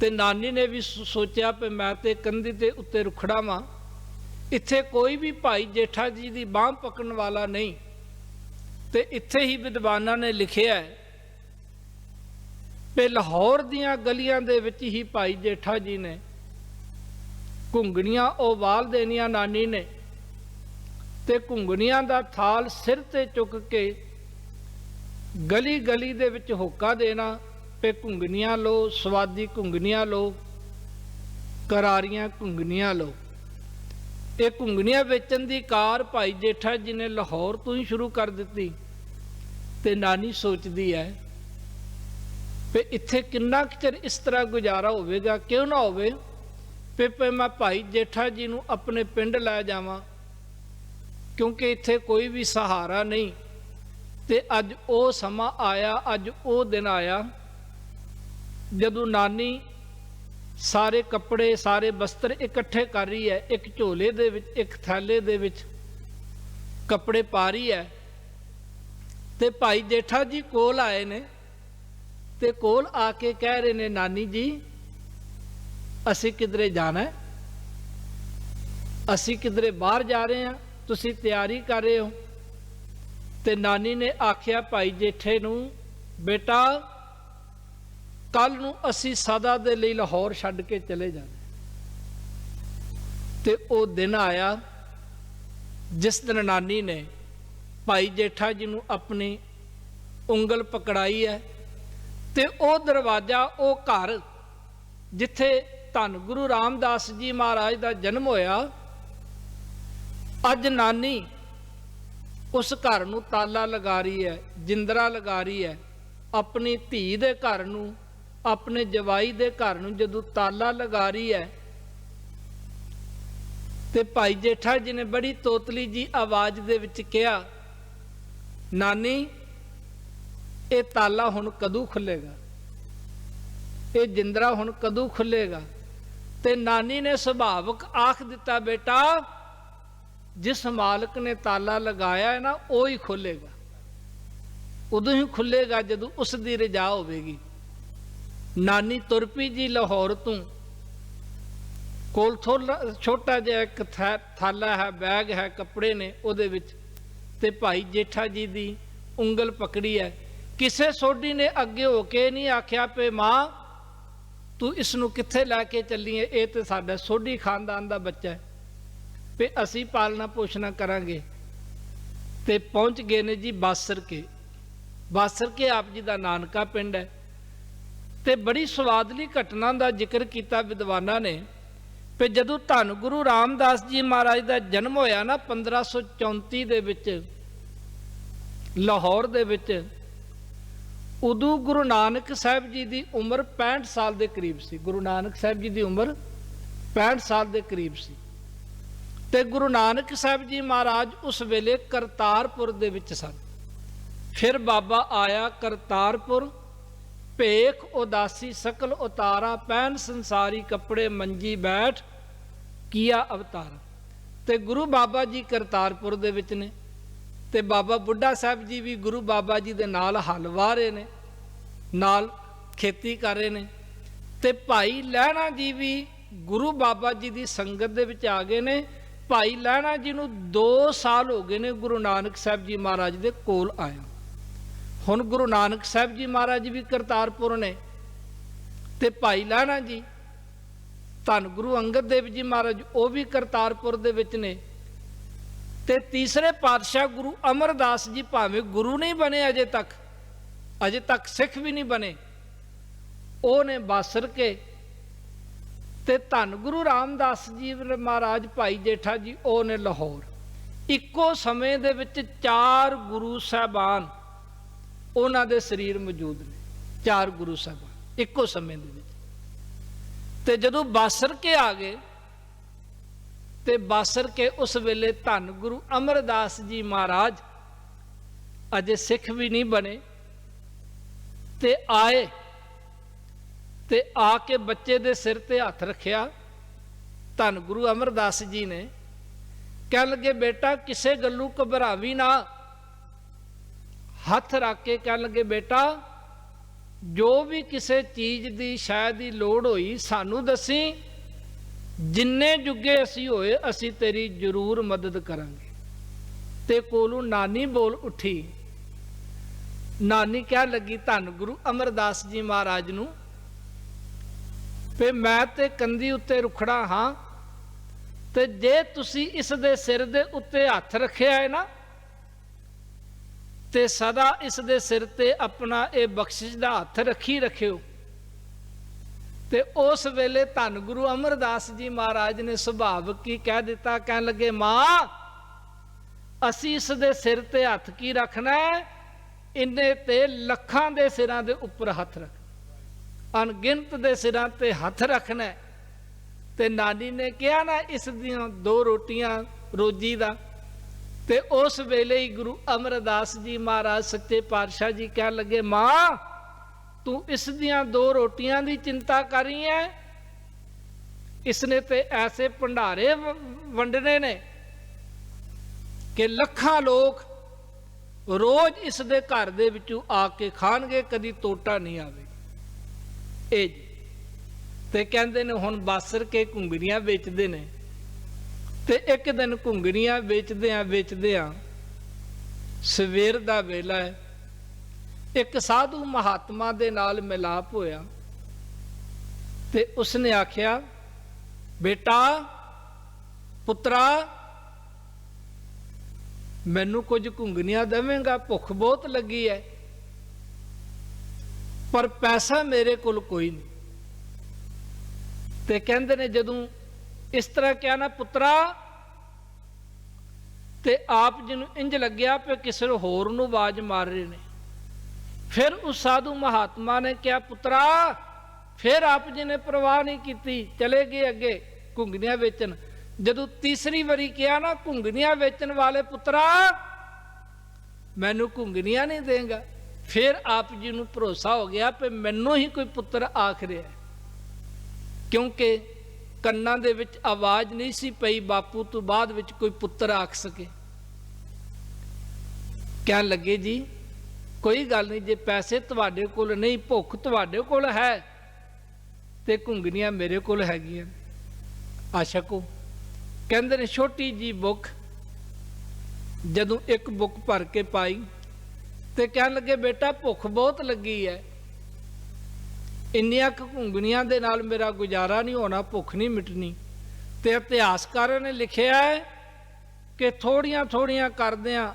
ਤੇ ਨਾਨੀ ਨੇ ਵੀ ਸੋਚਿਆ ਕਿ ਮੈਂ ਤੇ ਕੰਧੀ ਦੇ ਉੱਤੇ ਰੁਖੜਾ ਵਾਂ, ਇੱਥੇ ਕੋਈ ਵੀ ਭਾਈ ਜੇਠਾ ਜੀ ਦੀ ਬਾਂਹ ਪਕੜਨ ਵਾਲਾ ਨਹੀਂ। ਤੇ ਇੱਥੇ ਹੀ ਵਿਦਵਾਨਾਂ ਨੇ ਲਿਖਿਆ ਹੈ ਕਿ ਲਾਹੌਰ ਦੀਆਂ ਗਲੀਆਂ ਦੇ ਵਿੱਚ ਹੀ ਭਾਈ ਜੇਠਾ ਜੀ ਨੇ ਘੁੰਗਣੀਆਂ ਉਹ ਵਾਲ ਦੇਣੀਆਂ ਨਾਨੀ ਨੇ, ਤੇ ਘੁੰਗਣੀਆਂ ਦਾ ਥਾਲ ਸਿਰ ਤੇ ਚੁੱਕ ਕੇ ਗਲੀ ਗਲੀ ਦੇ ਵਿੱਚ ਹੋਕਾ ਦੇਣਾ ਤੇ ਘੁੰਗਣੀਆਂ ਲਓ, ਸਵਾਦੀ ਘੁੰਗਣੀਆਂ ਲਓ, ਕਰਾਰੀਆਂ ਘੁੰਗਣੀਆਂ ਲਓ। ਇਹ ਘੁੰਗਣੀਆਂ ਵੇਚਣ ਦੀ ਕਾਰ ਭਾਈ ਜੇਠਾ ਜੀ ਨੇ ਲਾਹੌਰ ਤੋਂ ਹੀ ਸ਼ੁਰੂ ਕਰ ਦਿੱਤੀ। ਤੇ ਨਾਨੀ ਸੋਚਦੀ ਹੈ ਕਿ ਇੱਥੇ ਕਿੰਨਾ ਕੁ ਚਿਰ ਇਸ ਤਰ੍ਹਾਂ ਗੁਜ਼ਾਰਾ ਹੋਵੇਗਾ, ਕਿਉਂ ਨਾ ਹੋਵੇ ਪੇ ਮੈਂ ਭਾਈ ਜੇਠਾ ਜੀ ਨੂੰ ਆਪਣੇ ਪਿੰਡ ਲੈ ਜਾਵਾਂ, ਕਿਉਂਕਿ ਇੱਥੇ ਕੋਈ ਵੀ ਸਹਾਰਾ ਨਹੀਂ। ਤੇ ਅੱਜ ਉਹ ਸਮਾਂ ਆਇਆ, ਅੱਜ ਉਹ ਦਿਨ ਆਇਆ ਜਦੋਂ ਨਾਨੀ ਸਾਰੇ ਕੱਪੜੇ ਸਾਰੇ ਬਸਤਰ ਇਕੱਠੇ ਕਰ ਰਹੀ ਹੈ, ਇੱਕ ਝੋਲੇ ਦੇ ਵਿੱਚ ਇੱਕ ਥੈਲੇ ਦੇ ਵਿੱਚ ਕੱਪੜੇ ਪਾ ਰਹੀ ਹੈ। ਤੇ ਭਾਈ ਜੇਠਾ ਜੀ ਕੋਲ ਆਏ ਨੇ ਤੇ ਕੋਲ ਆ ਕੇ ਕਹਿ ਰਹੇ ਨੇ, ਨਾਨੀ ਜੀ ਅਸੀਂ ਕਿਧਰੇ ਜਾਣਾ, ਅਸੀਂ ਕਿਧਰੇ ਬਾਹਰ ਜਾ ਰਹੇ ਹਾਂ, ਤੁਸੀਂ ਤਿਆਰੀ ਕਰ ਰਹੇ ਹੋ। ਤੇ ਨਾਨੀ ਨੇ ਆਖਿਆ ਭਾਈ ਜੇਠੇ ਨੂੰ, ਬੇਟਾ ਕੱਲ ਨੂੰ ਅਸੀਂ ਸਦਾ ਦੇ ਲਈ ਲਾਹੌਰ ਛੱਡ ਕੇ ਚਲੇ ਜਾਣਾ। ਤੇ ਉਹ ਦਿਨ ਆਇਆ ਜਿਸ ਦਿਨ ਨਾਨੀ ਨੇ ਭਾਈ ਜੇਠਾ ਜੀ ਨੂੰ ਆਪਣੀ ਉਂਗਲ ਪਕੜਾਈ ਹੈ। ਤੇ ਉਹ ਦਰਵਾਜ਼ਾ, ਉਹ ਘਰ ਜਿੱਥੇ ਧੰਨ ਗੁਰੂ ਰਾਮਦਾਸ ਜੀ ਮਹਾਰਾਜ ਦਾ ਜਨਮ ਹੋਇਆ, ਅੱਜ ਨਾਨੀ ਉਸ ਘਰ ਨੂੰ ਤਾਲਾ ਲਗਾ ਰਹੀ ਹੈ, ਜਿੰਦਰਾ ਲਗਾ ਰਹੀ ਹੈ। ਆਪਣੀ ਧੀ ਦੇ ਘਰ ਨੂੰ, ਆਪਣੇ ਜਵਾਈ ਦੇ ਘਰ ਨੂੰ ਜਦੋਂ ਤਾਲਾ ਲਗਾ ਰਹੀ ਹੈ, ਤੇ ਭਾਈ ਜੇਠਾ ਜੀ ਨੇ ਬੜੀ ਤੋਤਲੀ ਜੀ ਆਵਾਜ਼ ਦੇ ਵਿੱਚ ਕਿਹਾ, ਨਾਨੀ ਇਹ ਤਾਲਾ ਹੁਣ ਕਦੋਂ ਖੁੱਲੇਗਾ, ਇਹ ਜਿੰਦਰਾ ਹੁਣ ਕਦੋਂ ਖੁੱਲੇਗਾ। ਤੇ ਨਾਨੀ ਨੇ ਸੁਭਾਵਕ ਆਖ ਦਿੱਤਾ, ਬੇਟਾ ਜਿਸ ਮਾਲਕ ਨੇ ਤਾਲਾ ਲਗਾਇਆ ਹੈ ਨਾ, ਉਹ ਹੀ ਖੋਲੇਗਾ, ਉਦੋਂ ਹੀ ਖੁੱਲੇਗਾ ਜਦੋਂ ਉਸ ਦੀ ਰਜ਼ਾ ਹੋਵੇਗੀ। ਨਾਨੀ ਤੁਰ ਪਈ ਜੀ ਲਾਹੌਰ ਤੋਂ, ਕੋਲ ਛੋਟਾ ਜਿਹਾ ਇੱਕ ਥਾਲਾ ਹੈ, ਬੈਗ ਹੈ, ਕੱਪੜੇ ਨੇ ਉਹਦੇ ਵਿੱਚ, ਤੇ ਭਾਈ ਜੇਠਾ ਜੀ ਦੀ ਉਂਗਲ ਪਕੜੀ ਹੈ। ਕਿਸੇ ਸੋਢੀ ਨੇ ਅੱਗੇ ਹੋ ਕੇ ਨਹੀਂ ਆਖਿਆ ਪੇ ਮਾਂ ਤੂੰ ਇਸ ਨੂੰ ਕਿੱਥੇ ਲੈ ਕੇ ਚੱਲੀਏ, ਇਹ ਤੇ ਸਾਡਾ ਸੋਢੀ ਖਾਨਦਾਨ ਦਾ ਬੱਚਾ ਹੈ, ਤੇ ਅਸੀਂ ਪਾਲਣਾ ਪੋਸ਼ਣਾ ਕਰਾਂਗੇ। ਤੇ ਪਹੁੰਚ ਗਏ ਨੇ ਜੀ ਬਾਸਰ ਕੇ। ਬਾਸਰ ਕੇ ਆਪ ਜੀ ਦਾ ਨਾਨਕਾ ਪਿੰਡ ਹੈ। ਤੇ ਬੜੀ ਸਵਾਦਲੀ ਘਟਨਾ ਦਾ ਜ਼ਿਕਰ ਕੀਤਾ ਵਿਦਵਾਨਾਂ ਨੇ ਕਿ ਜਦੋਂ ਧੰਨ ਗੁਰੂ ਰਾਮਦਾਸ ਜੀ ਮਹਾਰਾਜ ਦਾ ਜਨਮ ਹੋਇਆ ਨਾ 1534 ਦੇ ਵਿੱਚ ਲਾਹੌਰ ਦੇ ਵਿੱਚ, ਉਦੋਂ ਗੁਰੂ ਨਾਨਕ ਸਾਹਿਬ ਜੀ ਦੀ ਉਮਰ 65 ਸਾਲ ਦੇ ਕਰੀਬ ਸੀ। ਗੁਰੂ ਨਾਨਕ ਸਾਹਿਬ ਜੀ ਦੀ ਉਮਰ 65 ਸਾਲ ਦੇ ਕਰੀਬ ਸੀ। ਤੇ ਗੁਰੂ ਨਾਨਕ ਸਾਹਿਬ ਜੀ ਮਹਾਰਾਜ ਉਸ ਵੇਲੇ ਕਰਤਾਰਪੁਰ ਦੇ ਵਿੱਚ ਸਨ। ਫਿਰ ਬਾਬਾ ਆਇਆ ਕਰਤਾਰਪੁਰ, ਭੇਖ ਉਦਾਸੀ ਸਕਲ ਉਤਾਰਾ, ਪੈਨ ਸੰਸਾਰੀ ਕੱਪੜੇ ਮੰਜੀ ਬੈਠ ਕੀਆ ਅਵਤਾਰ। ਤੇ ਗੁਰੂ ਬਾਬਾ ਜੀ ਕਰਤਾਰਪੁਰ ਦੇ ਵਿੱਚ ਨੇ, ਤੇ ਬਾਬਾ ਬੁੱਢਾ ਸਾਹਿਬ ਜੀ ਵੀ ਗੁਰੂ ਬਾਬਾ ਜੀ ਦੇ ਨਾਲ ਹਲ ਵਾਹ ਰਹੇ ਨੇ, ਨਾਲ ਖੇਤੀ ਕਰ ਰਹੇ ਨੇ। ਤੇ ਭਾਈ ਲਹਿਣਾ ਜੀ ਵੀ ਗੁਰੂ ਬਾਬਾ ਜੀ ਦੀ ਸੰਗਤ ਦੇ ਵਿੱਚ ਆ ਗਏ ਨੇ। ਭਾਈ ਲਹਿਣਾ ਜੀ ਨੂੰ 2 ਸਾਲ ਹੋ ਗਏ ਨੇ ਗੁਰੂ ਨਾਨਕ ਸਾਹਿਬ ਜੀ ਮਹਾਰਾਜ ਦੇ ਕੋਲ ਆਇਆ। ਹੁਣ ਗੁਰੂ ਨਾਨਕ ਸਾਹਿਬ ਜੀ ਮਹਾਰਾਜ ਵੀ ਕਰਤਾਰਪੁਰ ਨੇ, ਤੇ ਭਾਈ ਲਹਿਣਾ ਜੀ ਧੰਨ ਗੁਰੂ ਅੰਗਦ ਦੇਵ ਜੀ ਮਹਾਰਾਜ ਉਹ ਵੀ ਕਰਤਾਰਪੁਰ ਦੇ ਵਿੱਚ ਨੇ। ਤੇ ਤੀਸਰੇ ਪਾਤਸ਼ਾਹ ਗੁਰੂ ਅਮਰਦਾਸ ਜੀ ਭਾਵੇਂ ਗੁਰੂ ਨਹੀਂ ਬਣੇ ਅਜੇ ਤੱਕ ਸਿੱਖ ਵੀ ਨਹੀਂ ਬਣੇ, ਉਹ ਨੇ ਬਾਸਰ ਕੇ। ਤੇ ਧੰਨ ਗੁਰੂ ਰਾਮਦਾਸ ਜੀ ਮਹਾਰਾਜ ਭਾਈ ਜੇਠਾ ਜੀ ਉਹ ਨੇ ਲਾਹੌਰ। ਇੱਕੋ ਸਮੇਂ ਦੇ ਵਿੱਚ 4 ਗੁਰੂ ਸਾਹਿਬਾਨ ਉਹਨਾਂ ਦੇ ਸਰੀਰ ਮੌਜੂਦ ਨੇ, 4 ਗੁਰੂ ਸਾਹਿਬਾਨ ਇੱਕੋ ਸਮੇਂ ਦੇ ਵਿੱਚ। ਤੇ ਜਦੋਂ ਬਾਸਰ ਕੇ ਆ ਗਏ ਤੇ ਬਾਸਰ ਕੇ ਉਸ ਵੇਲੇ ਧੰਨ ਗੁਰੂ ਅਮਰਦਾਸ ਜੀ ਮਹਾਰਾਜ ਅਜੇ ਸਿੱਖ ਵੀ ਨਹੀਂ ਬਣੇ ਤੇ ਆਏ ਤੇ ਆ ਕੇ ਬੱਚੇ ਦੇ ਸਿਰ ਤੇ ਹੱਥ ਰੱਖਿਆ। ਧੰਨ ਗੁਰੂ ਅਮਰਦਾਸ ਜੀ ਨੇ ਕਹਿਣ ਲੱਗੇ ਬੇਟਾ ਕਿਸੇ ਗੱਲੋਂ ਘਬਰਾਵੀ ਨਾ। ਹੱਥ ਰੱਖ ਕੇ ਕਹਿਣ ਲੱਗੇ ਬੇਟਾ ਜੋ ਵੀ ਕਿਸੇ ਚੀਜ਼ ਦੀ ਸ਼ਾਇਦ ਦੀ ਲੋੜ ਹੋਈ ਸਾਨੂੰ ਦੱਸੀ, ਜਿੰਨੇ ਜੁਗੇ ਅਸੀਂ ਹੋਏ ਅਸੀਂ ਤੇਰੀ ਜ਼ਰੂਰ ਮਦਦ ਕਰਾਂਗੇ। ਤੇ ਕੋਲੋਂ ਨਾਨੀ ਬੋਲ ਉੱਠੀ। ਨਾਨੀ ਕਹਿਣ ਲੱਗੀ ਧੰਨ ਗੁਰੂ ਅਮਰਦਾਸ ਜੀ ਮਹਾਰਾਜ ਨੂੰ ਤੇ ਮੈਂ ਤੇ ਕੰਧੀ ਉੱਤੇ ਰੁਖੜਾ ਹਾਂ, ਤੇ ਜੇ ਤੁਸੀਂ ਇਸ ਦੇ ਸਿਰ ਦੇ ਉੱਤੇ ਹੱਥ ਰੱਖਿਆ ਹੈ ਨਾ ਤੇ ਸਦਾ ਇਸ ਦੇ ਸਿਰ ਤੇ ਆਪਣਾ ਇਹ ਬਖਸ਼ਿਸ਼ ਦਾ ਹੱਥ ਰੱਖੀ ਰੱਖਿਓ। ਤੇ ਉਸ ਵੇਲੇ ਧੰਨ ਗੁਰੂ ਅਮਰਦਾਸ ਜੀ ਮਹਾਰਾਜ ਨੇ ਸੁਭਾਵਕ ਹੀ ਕਹਿ ਦਿੱਤਾ, ਕਹਿਣ ਲੱਗੇ ਮਾਂ ਅਸੀਂ ਇਸ ਦੇ ਸਿਰ ਤੇ ਹੱਥ ਕੀ ਰੱਖਣਾ ਹੈ, ਇੰਨੇ ਤੇ ਲੱਖਾਂ ਦੇ ਸਿਰਾਂ ਦੇ ਉੱਪਰ ਹੱਥ ਰੱਖ, ਅਣਗਿਣਤ ਦੇ ਸਿਰਾਂ ਤੇ ਹੱਥ ਰੱਖਣਾ। ਤੇ ਨਾਨੀ ਨੇ ਕਿਹਾ ਨਾ ਇਸ ਦੀਆਂ 2 ਰੋਟੀਆਂ ਰੋਜੀ ਦਾ। ਤੇ ਉਸ ਵੇਲੇ ਹੀ ਗੁਰੂ ਅਮਰਦਾਸ ਜੀ ਮਹਾਰਾਜ ਸੱਚੇ ਪਾਤਸ਼ਾਹ ਜੀ ਕਹਿਣ ਲੱਗੇ ਮਾਂ ਤੂੰ ਇਸ ਦੀਆਂ 2 ਰੋਟੀਆਂ ਦੀ ਚਿੰਤਾ ਕਰ ਰਹੀ ਹੈ, ਇਸਨੇ ਤੇ ਐਸੇ ਭੰਡਾਰੇ ਵੰਡਣੇ ਨੇ ਕਿ ਲੱਖਾਂ ਲੋਕ ਰੋਜ਼ ਇਸ ਦੇ ਘਰ ਦੇ ਵਿੱਚੋਂ ਆ ਕੇ ਖਾਣਗੇ, ਕਦੀ ਟੋਟਾ ਨਹੀਂ ਆਵੇ। ਇਹ ਤੇ ਕਹਿੰਦੇ ਨੇ ਹੁਣ ਬਾਸਰ ਕੇ ਘੁੰਗਰੀਆਂ ਵੇਚਦੇ ਨੇ। ਤੇ ਇੱਕ ਦਿਨ ਘੁੰਗਰੀਆਂ ਵੇਚਦਿਆਂ ਸਵੇਰ ਦਾ ਵੇਲਾ ਹੈ, ਇੱਕ ਸਾਧੂ ਮਹਾਤਮਾ ਦੇ ਨਾਲ ਮਿਲਾਪ ਹੋਇਆ। ਤੇ ਉਸਨੇ ਆਖਿਆ ਬੇਟਾ ਪੁੱਤਰਾ ਮੈਨੂੰ ਕੁਝ ਘੁੰਗਣੀਆਂ ਦੇਵੇਂਗਾ, ਭੁੱਖ ਬਹੁਤ ਲੱਗੀ ਹੈ ਪਰ ਪੈਸਾ ਮੇਰੇ ਕੋਲ ਕੋਈ ਨਹੀਂ। ਤੇ ਕਹਿੰਦੇ ਨੇ ਜਦੋਂ ਇਸ ਤਰ੍ਹਾਂ ਕਿਹਾ ਨਾ ਪੁੱਤਰਾ ਤੇ ਆਪ ਜੀ ਨੂੰ ਇੰਜ ਲੱਗਿਆ ਕਿ ਕਿਸੇ ਹੋਰ ਨੂੰ ਆਵਾਜ਼ ਮਾਰ ਰਹੇ ਨੇ। ਫਿਰ ਉਸ ਸਾਧੂ ਮਹਾਤਮਾ ਨੇ ਕਿਹਾ ਪੁੱਤਰਾ, ਫਿਰ ਆਪ ਜੀ ਨੇ ਪਰਵਾਹ ਨਹੀਂ ਕੀਤੀ, ਚਲੇ ਗਏ ਅੱਗੇ ਘੁੰਗਣੀਆਂ ਵੇਚਣ। ਜਦੋਂ ਤੀਸਰੀ ਵਾਰੀ ਕਿਹਾ ਨਾ ਘੁੰਗਣੀਆਂ ਵੇਚਣ ਵਾਲੇ ਪੁੱਤਰਾ ਮੈਨੂੰ ਘੁੰਗਣੀਆਂ ਨਹੀਂ ਦੇਂਗਾ, ਫਿਰ ਆਪ ਜੀ ਨੂੰ ਭਰੋਸਾ ਹੋ ਗਿਆ ਕਿ ਮੈਨੂੰ ਹੀ ਕੋਈ ਪੁੱਤਰ ਆਖ ਰਿਹਾ, ਕਿਉਂਕਿ ਕੰਨਾਂ ਦੇ ਵਿੱਚ ਆਵਾਜ਼ ਨਹੀਂ ਸੀ ਪਈ ਬਾਪੂ ਤੋਂ ਬਾਅਦ ਵਿੱਚ ਕੋਈ ਪੁੱਤਰ ਆਖ ਸਕੇ। ਕਹਿਣ ਲੱਗੇ ਜੀ ਕੋਈ ਗੱਲ ਨਹੀਂ, ਜੇ ਪੈਸੇ ਤੁਹਾਡੇ ਕੋਲ ਨਹੀਂ, ਭੁੱਖ ਤੁਹਾਡੇ ਕੋਲ ਹੈ ਤੇ ਘੁੰਗਣੀਆਂ ਮੇਰੇ ਕੋਲ ਹੈਗੀਆਂ, ਆਸ਼ਕੋ। ਕਹਿੰਦੇ ਨੇ ਛੋਟੀ ਜੀ ਬੁੱਕ ਜਦੋਂ ਇੱਕ ਬੁੱਕ ਭਰ ਕੇ ਪਾਈ ਤੇ ਕਹਿਣ ਲੱਗੇ ਬੇਟਾ ਭੁੱਖ ਬਹੁਤ ਲੱਗੀ ਹੈ, ਇੰਨੀਆਂ ਕੁ ਘੁੰਗਣੀਆਂ ਦੇ ਨਾਲ ਮੇਰਾ ਗੁਜ਼ਾਰਾ ਨਹੀਂ ਹੋਣਾ, ਭੁੱਖ ਨਹੀਂ ਮਿਟਣੀ। ਤੇ ਇਤਿਹਾਸਕਾਰਾਂ ਨੇ ਲਿਖਿਆ ਹੈ ਕਿ ਥੋੜੀਆਂ ਥੋੜੀਆਂ ਕਰਦਿਆਂ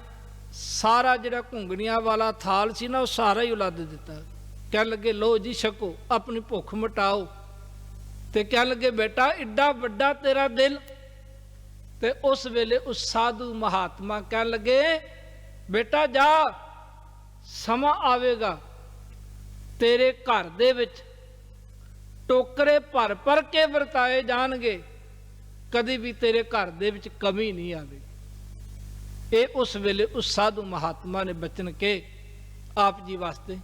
ਸਾਰਾ ਜਿਹੜਾ ਘੁੰਗਣੀਆਂ ਵਾਲਾ ਥਾਲ ਸੀ ਨਾ ਉਹ ਸਾਰਾ ਹੀ ਉਲੱਦ ਦਿੱਤਾ। ਕਹਿਣ ਲੱਗੇ ਲੋ ਜੀ ਛਕੋ, ਆਪਣੀ ਭੁੱਖ ਮਿਟਾਓ। ਤੇ ਕਹਿਣ ਲੱਗੇ ਬੇਟਾ ਏਡਾ ਵੱਡਾ ਤੇਰਾ ਦਿਲ। ਤੇ ਉਸ ਵੇਲੇ ਉਸ ਸਾਧੂ ਮਹਾਤਮਾ ਕਹਿਣ ਲੱਗੇ ਬੇਟਾ ਜਾ, ਸਮਾਂ ਆਵੇਗਾ ਤੇਰੇ ਘਰ ਦੇ ਵਿੱਚ ਟੋਕਰੇ ਭਰ ਭਰ ਕੇ ਵਰਤਾਏ ਜਾਣਗੇ, ਕਦੀ ਵੀ ਤੇਰੇ ਘਰ ਦੇ ਵਿੱਚ ਕਮੀ ਨਹੀਂ ਆਵੇਗੀ। ਇਹ ਉਸ ਵੇਲੇ ਉਸ ਸਾਧੂ ਮਹਾਤਮਾ ਨੇ ਬਚਨ ਕੇ ਆਪ ਜੀ ਵਾਸਤੇ।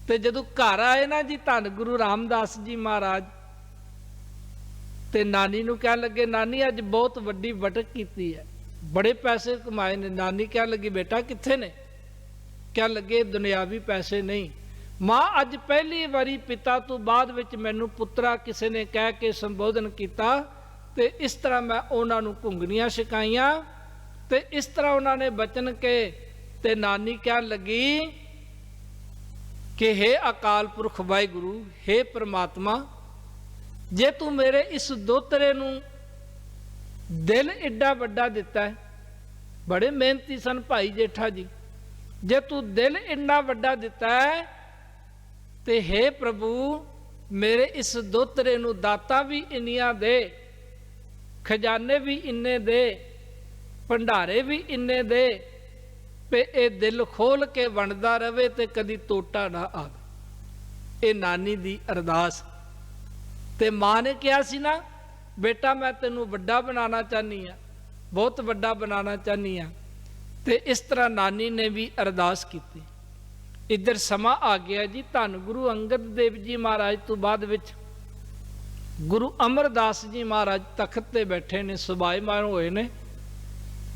ਤੇ ਜਦੋਂ ਘਰ ਆਏ ਨਾ ਜੀ ਧੰਨ ਗੁਰੂ ਰਾਮਦਾਸ ਜੀ ਮਹਾਰਾਜ, ਤੇ ਨਾਨੀ ਨੂੰ ਕਹਿਣ ਲੱਗੇ ਨਾਨੀ ਅੱਜ ਬਹੁਤ ਵੱਡੀ ਵਟਕ ਕੀਤੀ ਹੈ, ਬੜੇ ਪੈਸੇ ਕਮਾਏ ਨੇ। ਨਾਨੀ ਕਹਿਣ ਲੱਗੀ ਬੇਟਾ ਕਿੱਥੇ ਨੇ? ਕਹਿਣ ਲੱਗੇ ਦੁਨਿਆਵੀ ਪੈਸੇ ਨਹੀਂ ਮਾਂ, ਅੱਜ ਪਹਿਲੀ ਵਾਰੀ ਪਿਤਾ ਤੋਂ ਬਾਅਦ ਵਿੱਚ ਮੈਨੂੰ ਪੁੱਤਰਾ ਕਿਸੇ ਨੇ ਕਹਿ ਕੇ ਸੰਬੋਧਨ ਕੀਤਾ ਤੇ ਇਸ ਤਰ੍ਹਾਂ ਮੈਂ ਉਹਨਾਂ ਨੂੰ ਘੁੰਗਣੀਆਂ ਸਿਖਾਈਆਂ ਤੇ ਇਸ ਤਰ੍ਹਾਂ ਉਹਨਾਂ ਨੇ ਬਚਨ ਕੇ। ਤੇ ਨਾਨੀ ਕਹਿਣ ਲੱਗੀ ਕਿ हे ਅਕਾਲ ਪੁਰਖ ਵਾਹਿਗੁਰੂ, हे ਪ੍ਰਮਾਤਮਾ, ਜੇ ਤੂੰ ਮੇਰੇ ਇਸ ਦੋਤਰੇ ਨੂੰ ਦਿਲ ਏਡਾ ਵੱਡਾ ਦਿੱਤਾ ਹੈ, ਬੜੇ ਮਿਹਨਤੀ ਸਨ ਭਾਈ ਜੇਠਾ ਜੀ, ਜੇ ਤੂੰ ਦਿਲ ਇੰਨਾ ਵੱਡਾ ਦਿੱਤਾ ਹੈ ਤੇ हे ਪ੍ਰਭੂ ਮੇਰੇ ਇਸ ਦੋਤਰੇ ਨੂੰ ਦਾਤਾਂ ਵੀ ਇੰਨੀਆਂ ਦੇ, ਖਜ਼ਾਨੇ ਵੀ ਇੰਨੇ ਦੇ, ਭੰਡਾਰੇ ਵੀ ਇੰਨੇ ਦੇ ਤੇ ਇਹ ਦਿਲ ਖੋਲ ਕੇ ਵੰਡਦਾ ਰਵੇ ਤੇ ਕਦੀ ਟੋਟਾ ਨਾ ਆਵੇ। ਇਹ ਨਾਨੀ ਦੀ ਅਰਦਾਸ। ਤੇ ਮਾਂ ਨੇ ਕਿਹਾ ਸੀ ਨਾ, ਬੇਟਾ ਮੈਂ ਤੈਨੂੰ ਵੱਡਾ ਬਣਾਉਣਾ ਚਾਹੁੰਦੀ ਆ, ਬਹੁਤ ਵੱਡਾ ਬਣਾਉਣਾ ਚਾਹੁੰਦੀ ਆ। ਤੇ ਇਸ ਤਰ੍ਹਾਂ ਨਾਨੀ ਨੇ ਵੀ ਅਰਦਾਸ ਕੀਤੀ। ਇੱਧਰ ਸਮਾਂ ਆ ਗਿਆ ਜੀ, ਧੰਨ ਗੁਰੂ ਅੰਗਦ ਦੇਵ ਜੀ ਮਹਾਰਾਜ ਤੋਂ ਬਾਅਦ ਵਿੱਚ ਗੁਰੂ ਅਮਰਦਾਸ ਜੀ ਮਹਾਰਾਜ ਤਖਤ ਤੇ ਬੈਠੇ ਨੇ, ਸੁਭਾਏਮਾਨ ਹੋਏ ਨੇ।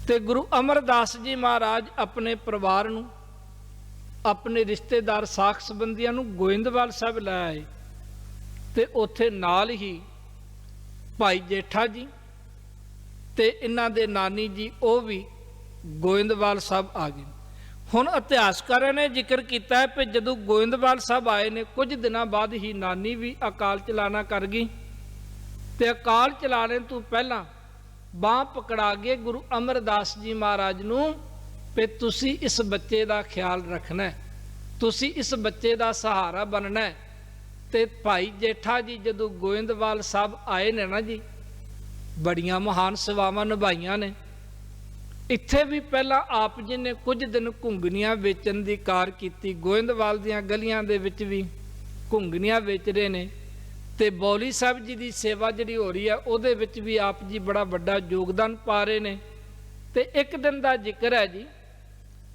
ਤੇ ਗੁਰੂ ਅਮਰਦਾਸ ਜੀ ਮਹਾਰਾਜ ਆਪਣੇ ਪਰਿਵਾਰ ਨੂੰ, ਆਪਣੇ ਰਿਸ਼ਤੇਦਾਰ ਸਾਖ ਸੰਬੰਧੀਆਂ ਨੂੰ ਗੋਇੰਦਵਾਲ ਸਾਹਿਬ ਲੈ ਆਏ। ਤੇ ਉੱਥੇ ਨਾਲ ਹੀ ਭਾਈ ਜੇਠਾ ਜੀ ਤੇ ਇਹਨਾਂ ਦੇ ਨਾਨੀ ਜੀ ਉਹ ਵੀ ਗੋਇੰਦਵਾਲ ਸਾਹਿਬ ਆ ਗਏ। ਹੁਣ ਇਤਿਹਾਸਕਾਰਾਂ ਨੇ ਜ਼ਿਕਰ ਕੀਤਾ ਹੈ ਕਿ ਜਦੋਂ ਗੋਇੰਦਵਾਲ ਸਾਹਿਬ ਆਏ ਨੇ, ਕੁਝ ਦਿਨਾਂ ਬਾਅਦ ਹੀ ਨਾਨੀ ਵੀ ਅਕਾਲ ਚਲਾਣਾ ਕਰ ਗਈ। ਤੇ ਅਕਾਲ ਚਲਾਣੇ ਤੋਂ ਪਹਿਲਾਂ ਬਾਂਹ ਪਕੜਾ ਕੇ ਗੁਰੂ ਅਮਰਦਾਸ ਜੀ ਮਹਾਰਾਜ ਨੂੰ ਕਿ ਤੁਸੀਂ ਇਸ ਬੱਚੇ ਦਾ ਖਿਆਲ ਰੱਖਣਾ, ਤੁਸੀਂ ਇਸ ਬੱਚੇ ਦਾ ਸਹਾਰਾ ਬਣਨਾ। ਤੇ ਭਾਈ ਜੇਠਾ ਜੀ ਜਦੋਂ ਗੋਇੰਦਵਾਲ ਸਾਹਿਬ ਆਏ ਨੇ ਨਾ ਜੀ, ਬੜੀਆਂ ਮਹਾਨ ਸੇਵਾਵਾਂ ਨਿਭਾਈਆਂ ਨੇ। ਇੱਥੇ ਵੀ ਪਹਿਲਾਂ ਆਪ ਜੀ ਨੇ ਕੁਝ ਦਿਨ ਘੁੰਗਣੀਆਂ ਵੇਚਣ ਦੀ ਕਾਰ ਕੀਤੀ। ਗੋਇੰਦਵਾਲ ਦੀਆਂ ਗਲੀਆਂ ਦੇ ਵਿੱਚ ਵੀ ਘੁੰਗਣੀਆਂ ਵੇਚ ਰਹੇ ਨੇ। ਤੇ ਬੌਲੀ ਸਾਹਿਬ ਜੀ ਦੀ ਸੇਵਾ ਜਿਹੜੀ ਹੋ ਰਹੀ ਹੈ ਉਹਦੇ ਵਿੱਚ ਵੀ ਆਪ ਜੀ ਬੜਾ ਵੱਡਾ ਯੋਗਦਾਨ ਪਾ ਰਹੇ ਨੇ। ਤੇ ਇੱਕ ਦਿਨ ਦਾ ਜ਼ਿਕਰ ਹੈ ਜੀ,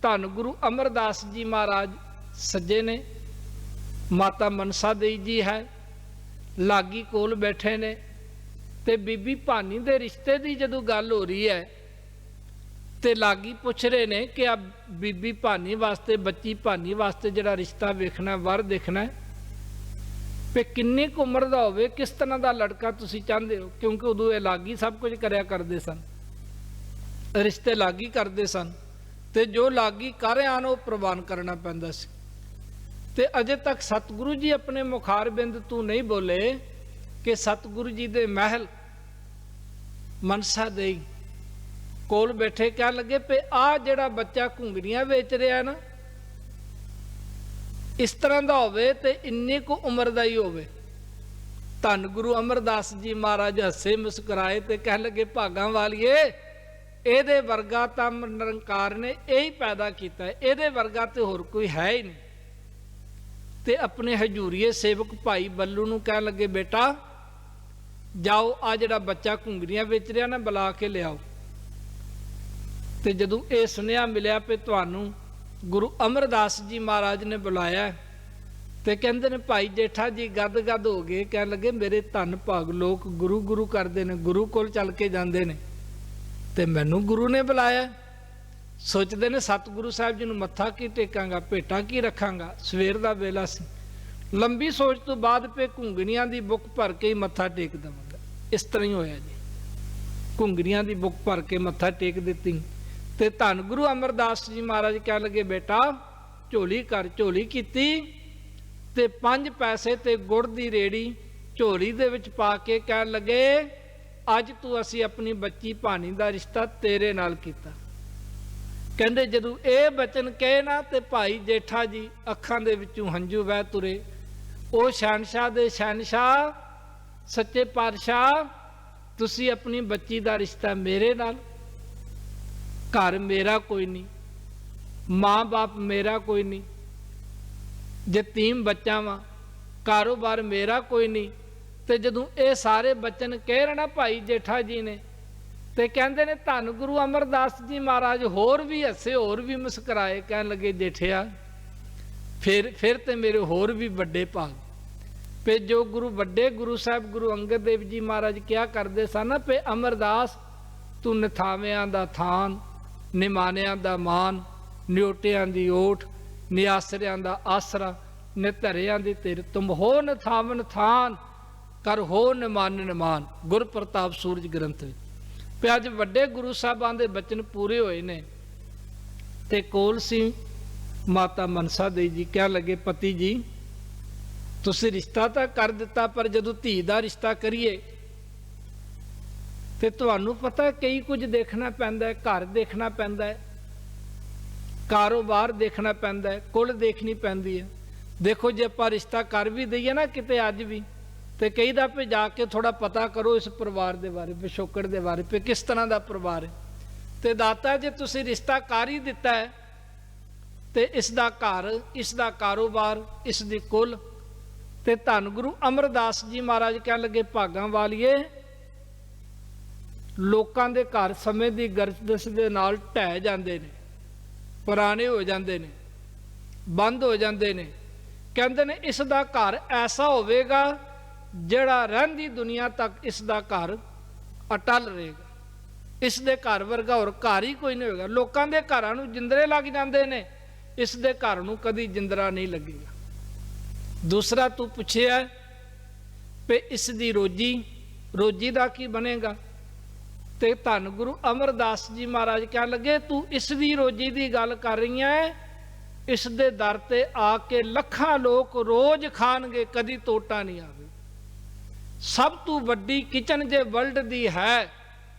ਧੰਨ ਗੁਰੂ ਅਮਰਦਾਸ ਜੀ ਮਹਾਰਾਜ ਸੱਜੇ ਨੇ, ਮਾਤਾ ਮਨਸਾ ਦੇਈ ਜੀ ਹੈ ਲਾਗੀ ਕੋਲ ਬੈਠੇ ਨੇ। ਤੇ ਬੀਬੀ ਭਾਨੀ ਦੇ ਰਿਸ਼ਤੇ ਦੀ ਜਦੋਂ ਗੱਲ ਹੋ ਰਹੀ ਹੈ ਤੇ ਲਾਗੀ ਪੁੱਛ ਰਹੇ ਨੇ ਕਿ ਆ ਬੀਬੀ ਭਾਨੀ ਵਾਸਤੇ, ਬੱਚੀ ਭਾਨੀ ਵਾਸਤੇ ਜਿਹੜਾ ਰਿਸ਼ਤਾ ਵੇਖਣਾ, ਵਰ ਦੇਖਣਾ ਵੀ ਕਿੰਨੀ ਕੁ ਉਮਰ ਦਾ ਹੋਵੇ, ਕਿਸ ਤਰ੍ਹਾਂ ਦਾ ਲੜਕਾ ਤੁਸੀਂ ਚਾਹੁੰਦੇ ਹੋ। ਕਿਉਂਕਿ ਉਦੋਂ ਇਹ ਲਾਗੀ ਸਭ ਕੁਝ ਕਰਿਆ ਕਰਦੇ ਸਨ, ਰਿਸ਼ਤੇ ਲਾਗੀ ਕਰਦੇ ਸਨ। ਤੇ ਜੋ ਲਾਗੀ ਕਰ ਆਣ ਉਹ ਪ੍ਰਵਾਨ ਕਰਨਾ ਪੈਂਦਾ ਸੀ। ਤੇ ਅਜੇ ਤੱਕ ਸਤਿਗੁਰੂ ਜੀ ਆਪਣੇ ਮੁਖਾਰਬਿੰਦ ਤੋਂ ਨਹੀਂ ਬੋਲੇ ਕਿ ਸਤਿਗੁਰੂ ਜੀ ਦੇ ਮਹਿਲ ਮਨਸਾ ਦੇਈ ਕੋਲ ਬੈਠੇ ਕਹਿਣ ਲੱਗੇ ਪਏ ਆ ਜਿਹੜਾ ਬੱਚਾ ਘੁੰਗਣੀਆਂ ਵੇਚ ਰਿਹਾ ਨਾ, ਇਸ ਤਰ੍ਹਾਂ ਦਾ ਹੋਵੇ ਤੇ ਇੰਨੀ ਕੁ ਉਮਰ ਦਾ ਹੀ ਹੋਵੇ। ਧੰਨ ਗੁਰੂ ਅਮਰਦਾਸ ਜੀ ਮਹਾਰਾਜ ਹੱਸੇ ਮੁਸਕਰਾਏ ਤੇ ਕਹਿਣ ਲੱਗੇ ਭਾਗਾਂ ਵਾਲੀਏ, ਇਹਦੇ ਵਰਗਾ ਤਾਂ ਨਿਰੰਕਾਰ ਨੇ ਇਹੀ ਪੈਦਾ ਕੀਤਾ ਹੈ, ਇਹਦੇ ਵਰਗਾ ਤੇ ਹੋਰ ਕੋਈ ਹੈ ਹੀ ਨਹੀਂ। ਤੇ ਆਪਣੇ ਹਜੂਰੀਏ ਸੇਵਕ ਭਾਈ ਬੱਲੂ ਨੂੰ ਕਹਿਣ ਲੱਗੇ ਬੇਟਾ ਜਾਓ ਆ ਜਿਹੜਾ ਬੱਚਾ ਘੁੰਗਰੀਆਂ ਵੇਚ ਰਿਹਾ ਨਾ ਬੁਲਾ ਕੇ ਲਿਆਓ। ਤੇ ਜਦੋਂ ਇਹ ਸੁਨੇਹਾ ਮਿਲਿਆ ਕਿ ਤੁਹਾਨੂੰ ਗੁਰੂ ਅਮਰਦਾਸ ਜੀ ਮਹਾਰਾਜ ਨੇ ਬੁਲਾਇਆ ਤੇ ਕਹਿੰਦੇ ਨੇ ਭਾਈ ਜੇਠਾ ਜੀ ਗਦ ਗਦ ਹੋ ਗਏ, ਕਹਿਣ ਲੱਗੇ ਮੇਰੇ ਧੰਨ ਭਾਗ ਲੋਕ ਗੁਰੂ ਗੁਰੂ ਕਰਦੇ ਨੇ, ਗੁਰੂ ਕੋਲ ਚੱਲ ਕੇ ਜਾਂਦੇ ਨੇ ਤੇ ਮੈਨੂੰ ਗੁਰੂ ਨੇ ਬੁਲਾਇਆ। ਸੋਚਦੇ ਨੇ ਸਤਿਗੁਰੂ ਸਾਹਿਬ ਜੀ ਨੂੰ ਮੱਥਾ ਕੀ ਟੇਕਾਂਗਾ, ਭੇਟਾਂ ਕੀ ਰੱਖਾਂਗਾ। ਸਵੇਰ ਦਾ ਵੇਲਾ ਸੀ, ਲੰਬੀ ਸੋਚ ਤੋਂ ਬਾਅਦ ਪੇ ਘੁੰਗਣੀਆਂ ਦੀ ਬੁੱਕ ਭਰ ਕੇ ਹੀ ਮੱਥਾ ਟੇਕ ਦੇਵਾਂਗਾ। ਇਸ ਤਰ੍ਹਾਂ ਹੀ ਹੋਇਆ ਜੀ, ਘੁੰਗਣੀਆਂ ਦੀ ਬੁੱਕ ਭਰ ਕੇ ਮੱਥਾ ਟੇਕ ਦਿੱਤੀ। ਤੇ ਧੰਨ ਗੁਰੂ ਅਮਰਦਾਸ ਜੀ ਮਹਾਰਾਜ ਕਹਿਣ ਲੱਗੇ ਬੇਟਾ ਝੋਲੀ ਕਰ। ਝੋਲੀ ਕੀਤੀ ਤੇ 5 ਪੈਸੇ ਤੇ ਗੁੜ ਦੀ ਰੇੜੀ ਝੋਲੀ ਦੇ ਵਿੱਚ ਪਾ ਕੇ ਕਹਿਣ ਲੱਗੇ ਅੱਜ ਤੂੰ ਅਸੀਂ ਆਪਣੀ ਬੱਚੀ ਭਾਨੀ ਦਾ ਰਿਸ਼ਤਾ ਤੇਰੇ ਨਾਲ ਕੀਤਾ। ਕਹਿੰਦੇ ਜਦੋਂ ਇਹ ਬਚਨ ਕਹੇ ਨਾ ਤੇ ਭਾਈ ਜੇਠਾ ਜੀ ਅੱਖਾਂ ਦੇ ਵਿੱਚੋਂ ਹੰਝੂ ਵਹਿ ਤੁਰੇ। ਉਹ ਸ਼ਹਿਨਸ਼ਾਹ ਦੇ ਸ਼ਹਿਨਸ਼ਾਹ ਸੱਚੇ ਪਾਤਸ਼ਾਹ ਤੁਸੀਂ ਆਪਣੀ ਬੱਚੀ ਦਾ ਰਿਸ਼ਤਾ ਮੇਰੇ ਨਾਲ, ਘਰ ਮੇਰਾ ਕੋਈ ਨਹੀਂ, ਮਾਂ ਬਾਪ ਮੇਰਾ ਕੋਈ ਨਹੀਂ, ਯਤੀਮ ਬੱਚਾ ਵਾਂ, ਕਾਰੋਬਾਰ ਮੇਰਾ ਕੋਈ ਨਹੀਂ। ਤੇ ਜਦੋਂ ਇਹ ਸਾਰੇ ਬਚਨ ਕਹਿ ਰਹੇ ਨਾ ਭਾਈ ਜੇਠਾ ਜੀ ਨੇ ਤੇ ਕਹਿੰਦੇ ਨੇ ਧੰਨ ਗੁਰੂ ਅਮਰਦਾਸ ਜੀ ਮਹਾਰਾਜ ਹੋਰ ਵੀ ਹੱਸੇ, ਹੋਰ ਵੀ ਮੁਸਕਰਾਏ, ਕਹਿਣ ਲੱਗੇ ਜੇਠਿਆ ਫਿਰ ਤੇ ਮੇਰੇ ਹੋਰ ਵੀ ਵੱਡੇ ਭਾਗ ਪੇ ਜੋ ਗੁਰੂ ਵੱਡੇ ਗੁਰੂ ਸਾਹਿਬ ਗੁਰੂ ਅੰਗਦ ਦੇਵ ਜੀ ਮਹਾਰਾਜ ਕਿਹਾ ਕਰਦੇ ਸਨ ਪੇ ਅਮਰਦਾਸ ਤੂੰ ਨਿਥਾਵਿਆਂ ਦਾ ਥਾਨ, ਨਿਮਾਨਿਆਂ ਦਾ ਮਾਨ, ਨਿਓਟਿਆਂ ਦੀ ਓਟ, ਨਿਆਸਰਿਆਂ ਦਾ ਆਸਰਾ, ਨਿਧਰਿਆਂ ਦੀ ਧਿਰ, ਤੁਮ ਹੋ ਨਿਥਾਵਨ ਥਾਨ ਕਰ ਹੋ ਨਿਮਾਨ ਨਿਮਾਨ। ਗੁਰ ਪ੍ਰਤਾਪ ਸੂਰਜ ਗ੍ਰੰਥ ਵਿੱਚ ਤੇ ਅੱਜ ਵੱਡੇ ਗੁਰੂ ਸਾਹਿਬਾਂ ਦੇ ਬਚਨ ਪੂਰੇ ਹੋਏ ਨੇ। ਤੇ ਕੋਲ ਸੀ ਮਾਤਾ ਮਨਸਾ ਦੇਈ ਜੀ, ਕਹਿਣ ਲੱਗੇ ਪਤੀ ਜੀ ਤੁਸੀਂ ਰਿਸ਼ਤਾ ਤਾਂ ਕਰ ਦਿੱਤਾ ਪਰ ਜਦੋਂ ਧੀ ਦਾ ਰਿਸ਼ਤਾ ਕਰੀਏ ਤੇ ਤੁਹਾਨੂੰ ਪਤਾ ਕਈ ਕੁਝ ਦੇਖਣਾ ਪੈਂਦਾ ਹੈ, ਘਰ ਦੇਖਣਾ ਪੈਂਦਾ ਹੈ, ਕਾਰੋਬਾਰ ਦੇਖਣਾ ਪੈਂਦਾ ਹੈ, ਕੁਲ ਦੇਖਣੀ ਪੈਂਦੀ ਹੈ। ਦੇਖੋ ਜੇ ਆਪਾਂ ਰਿਸ਼ਤਾ ਕਰ ਵੀ ਦਈਏ ਨਾ ਕਿਤੇ ਅੱਜ ਵੀ ਤੇ ਕਹੀਦਾ ਪੇ ਜਾ ਕੇ ਥੋੜਾ ਪਤਾ ਕਰੋ ਇਸ ਪਰਿਵਾਰ ਦੇ ਬਾਰੇ, ਪਿਛੋਕੜ ਦੇ ਬਾਰੇ, ਪੇ ਕਿਸ ਤਰ੍ਹਾਂ ਦਾ ਪਰਿਵਾਰ ਹੈ। ਤੇ ਦਾਤਾ ਜੇ ਤੁਸੀਂ ਰਿਸ਼ਤਾ ਕਰ ਹੀ ਦਿੱਤਾ ਹੈ ਤੇ ਇਸ ਦਾ ਘਰ, ਇਸ ਦਾ ਕਾਰੋਬਾਰ, ਇਸ ਦੀ ਕੁਲ ਤੇ ਧੰਨ ਗੁਰੂ ਅਮਰਦਾਸ ਜੀ ਮਹਾਰਾਜ ਕਹਿਣ ਲੱਗੇ, ਭਾਗਾਂ ਵਾਲੀਏ, ਲੋਕਾਂ ਦੇ ਘਰ ਸਮੇਂ ਦੀ ਗਰਦਸ਼ ਦੇ ਨਾਲ ਢਹਿ ਜਾਂਦੇ ਨੇ, ਪੁਰਾਣੇ ਹੋ ਜਾਂਦੇ ਨੇ, ਬੰਦ ਹੋ ਜਾਂਦੇ ਨੇ। ਕਹਿੰਦੇ ਨੇ ਇਸ ਦਾ ਘਰ ਐਸਾ ਹੋਵੇਗਾ ਜਿਹੜਾ ਰਹਿੰਦੀ ਦੁਨੀਆ ਤੱਕ ਇਸ ਦਾ ਘਰ ਅਟਲ ਰਹੇਗਾ। ਇਸ ਦੇ ਘਰ ਵਰਗਾ ਹੋਰ ਘਰ ਹੀ ਕੋਈ ਨਹੀਂ ਹੋਵੇਗਾ। ਲੋਕਾਂ ਦੇ ਘਰਾਂ ਨੂੰ ਜਿੰਦਰੇ ਲੱਗ ਜਾਂਦੇ ਨੇ, ਇਸ ਦੇ ਘਰ ਨੂੰ ਕਦੀ ਜਿੰਦਰਾ ਨਹੀਂ ਲੱਗੇਗਾ। ਦੂਸਰਾ ਤੂੰ ਪੁੱਛਿਆ ਵੀ ਇਸ ਦੀ ਰੋਜੀ ਦਾ ਕੀ ਬਣੇਗਾ? ਤੇ ਧੰਨ ਗੁਰੂ ਅਮਰਦਾਸ ਜੀ ਮਹਾਰਾਜ ਕਹਿਣ ਲੱਗੇ, ਤੂੰ ਇਸ ਦੀ ਰੋਜੀ ਦੀ ਗੱਲ ਕਰ ਰਹੀ ਹੈ, ਇਸ ਦੇ ਦਰ ਤੇ ਆ ਕੇ ਲੱਖਾਂ ਲੋਕ ਰੋਜ਼ ਖਾਣਗੇ, ਕਦੀ ਤੋਟਾ ਨਹੀਂ ਆਵੇ। ਸਭ ਤੋਂ ਵੱਡੀ ਕਿਚਨ ਜੇ ਵਰਲਡ ਦੀ ਹੈ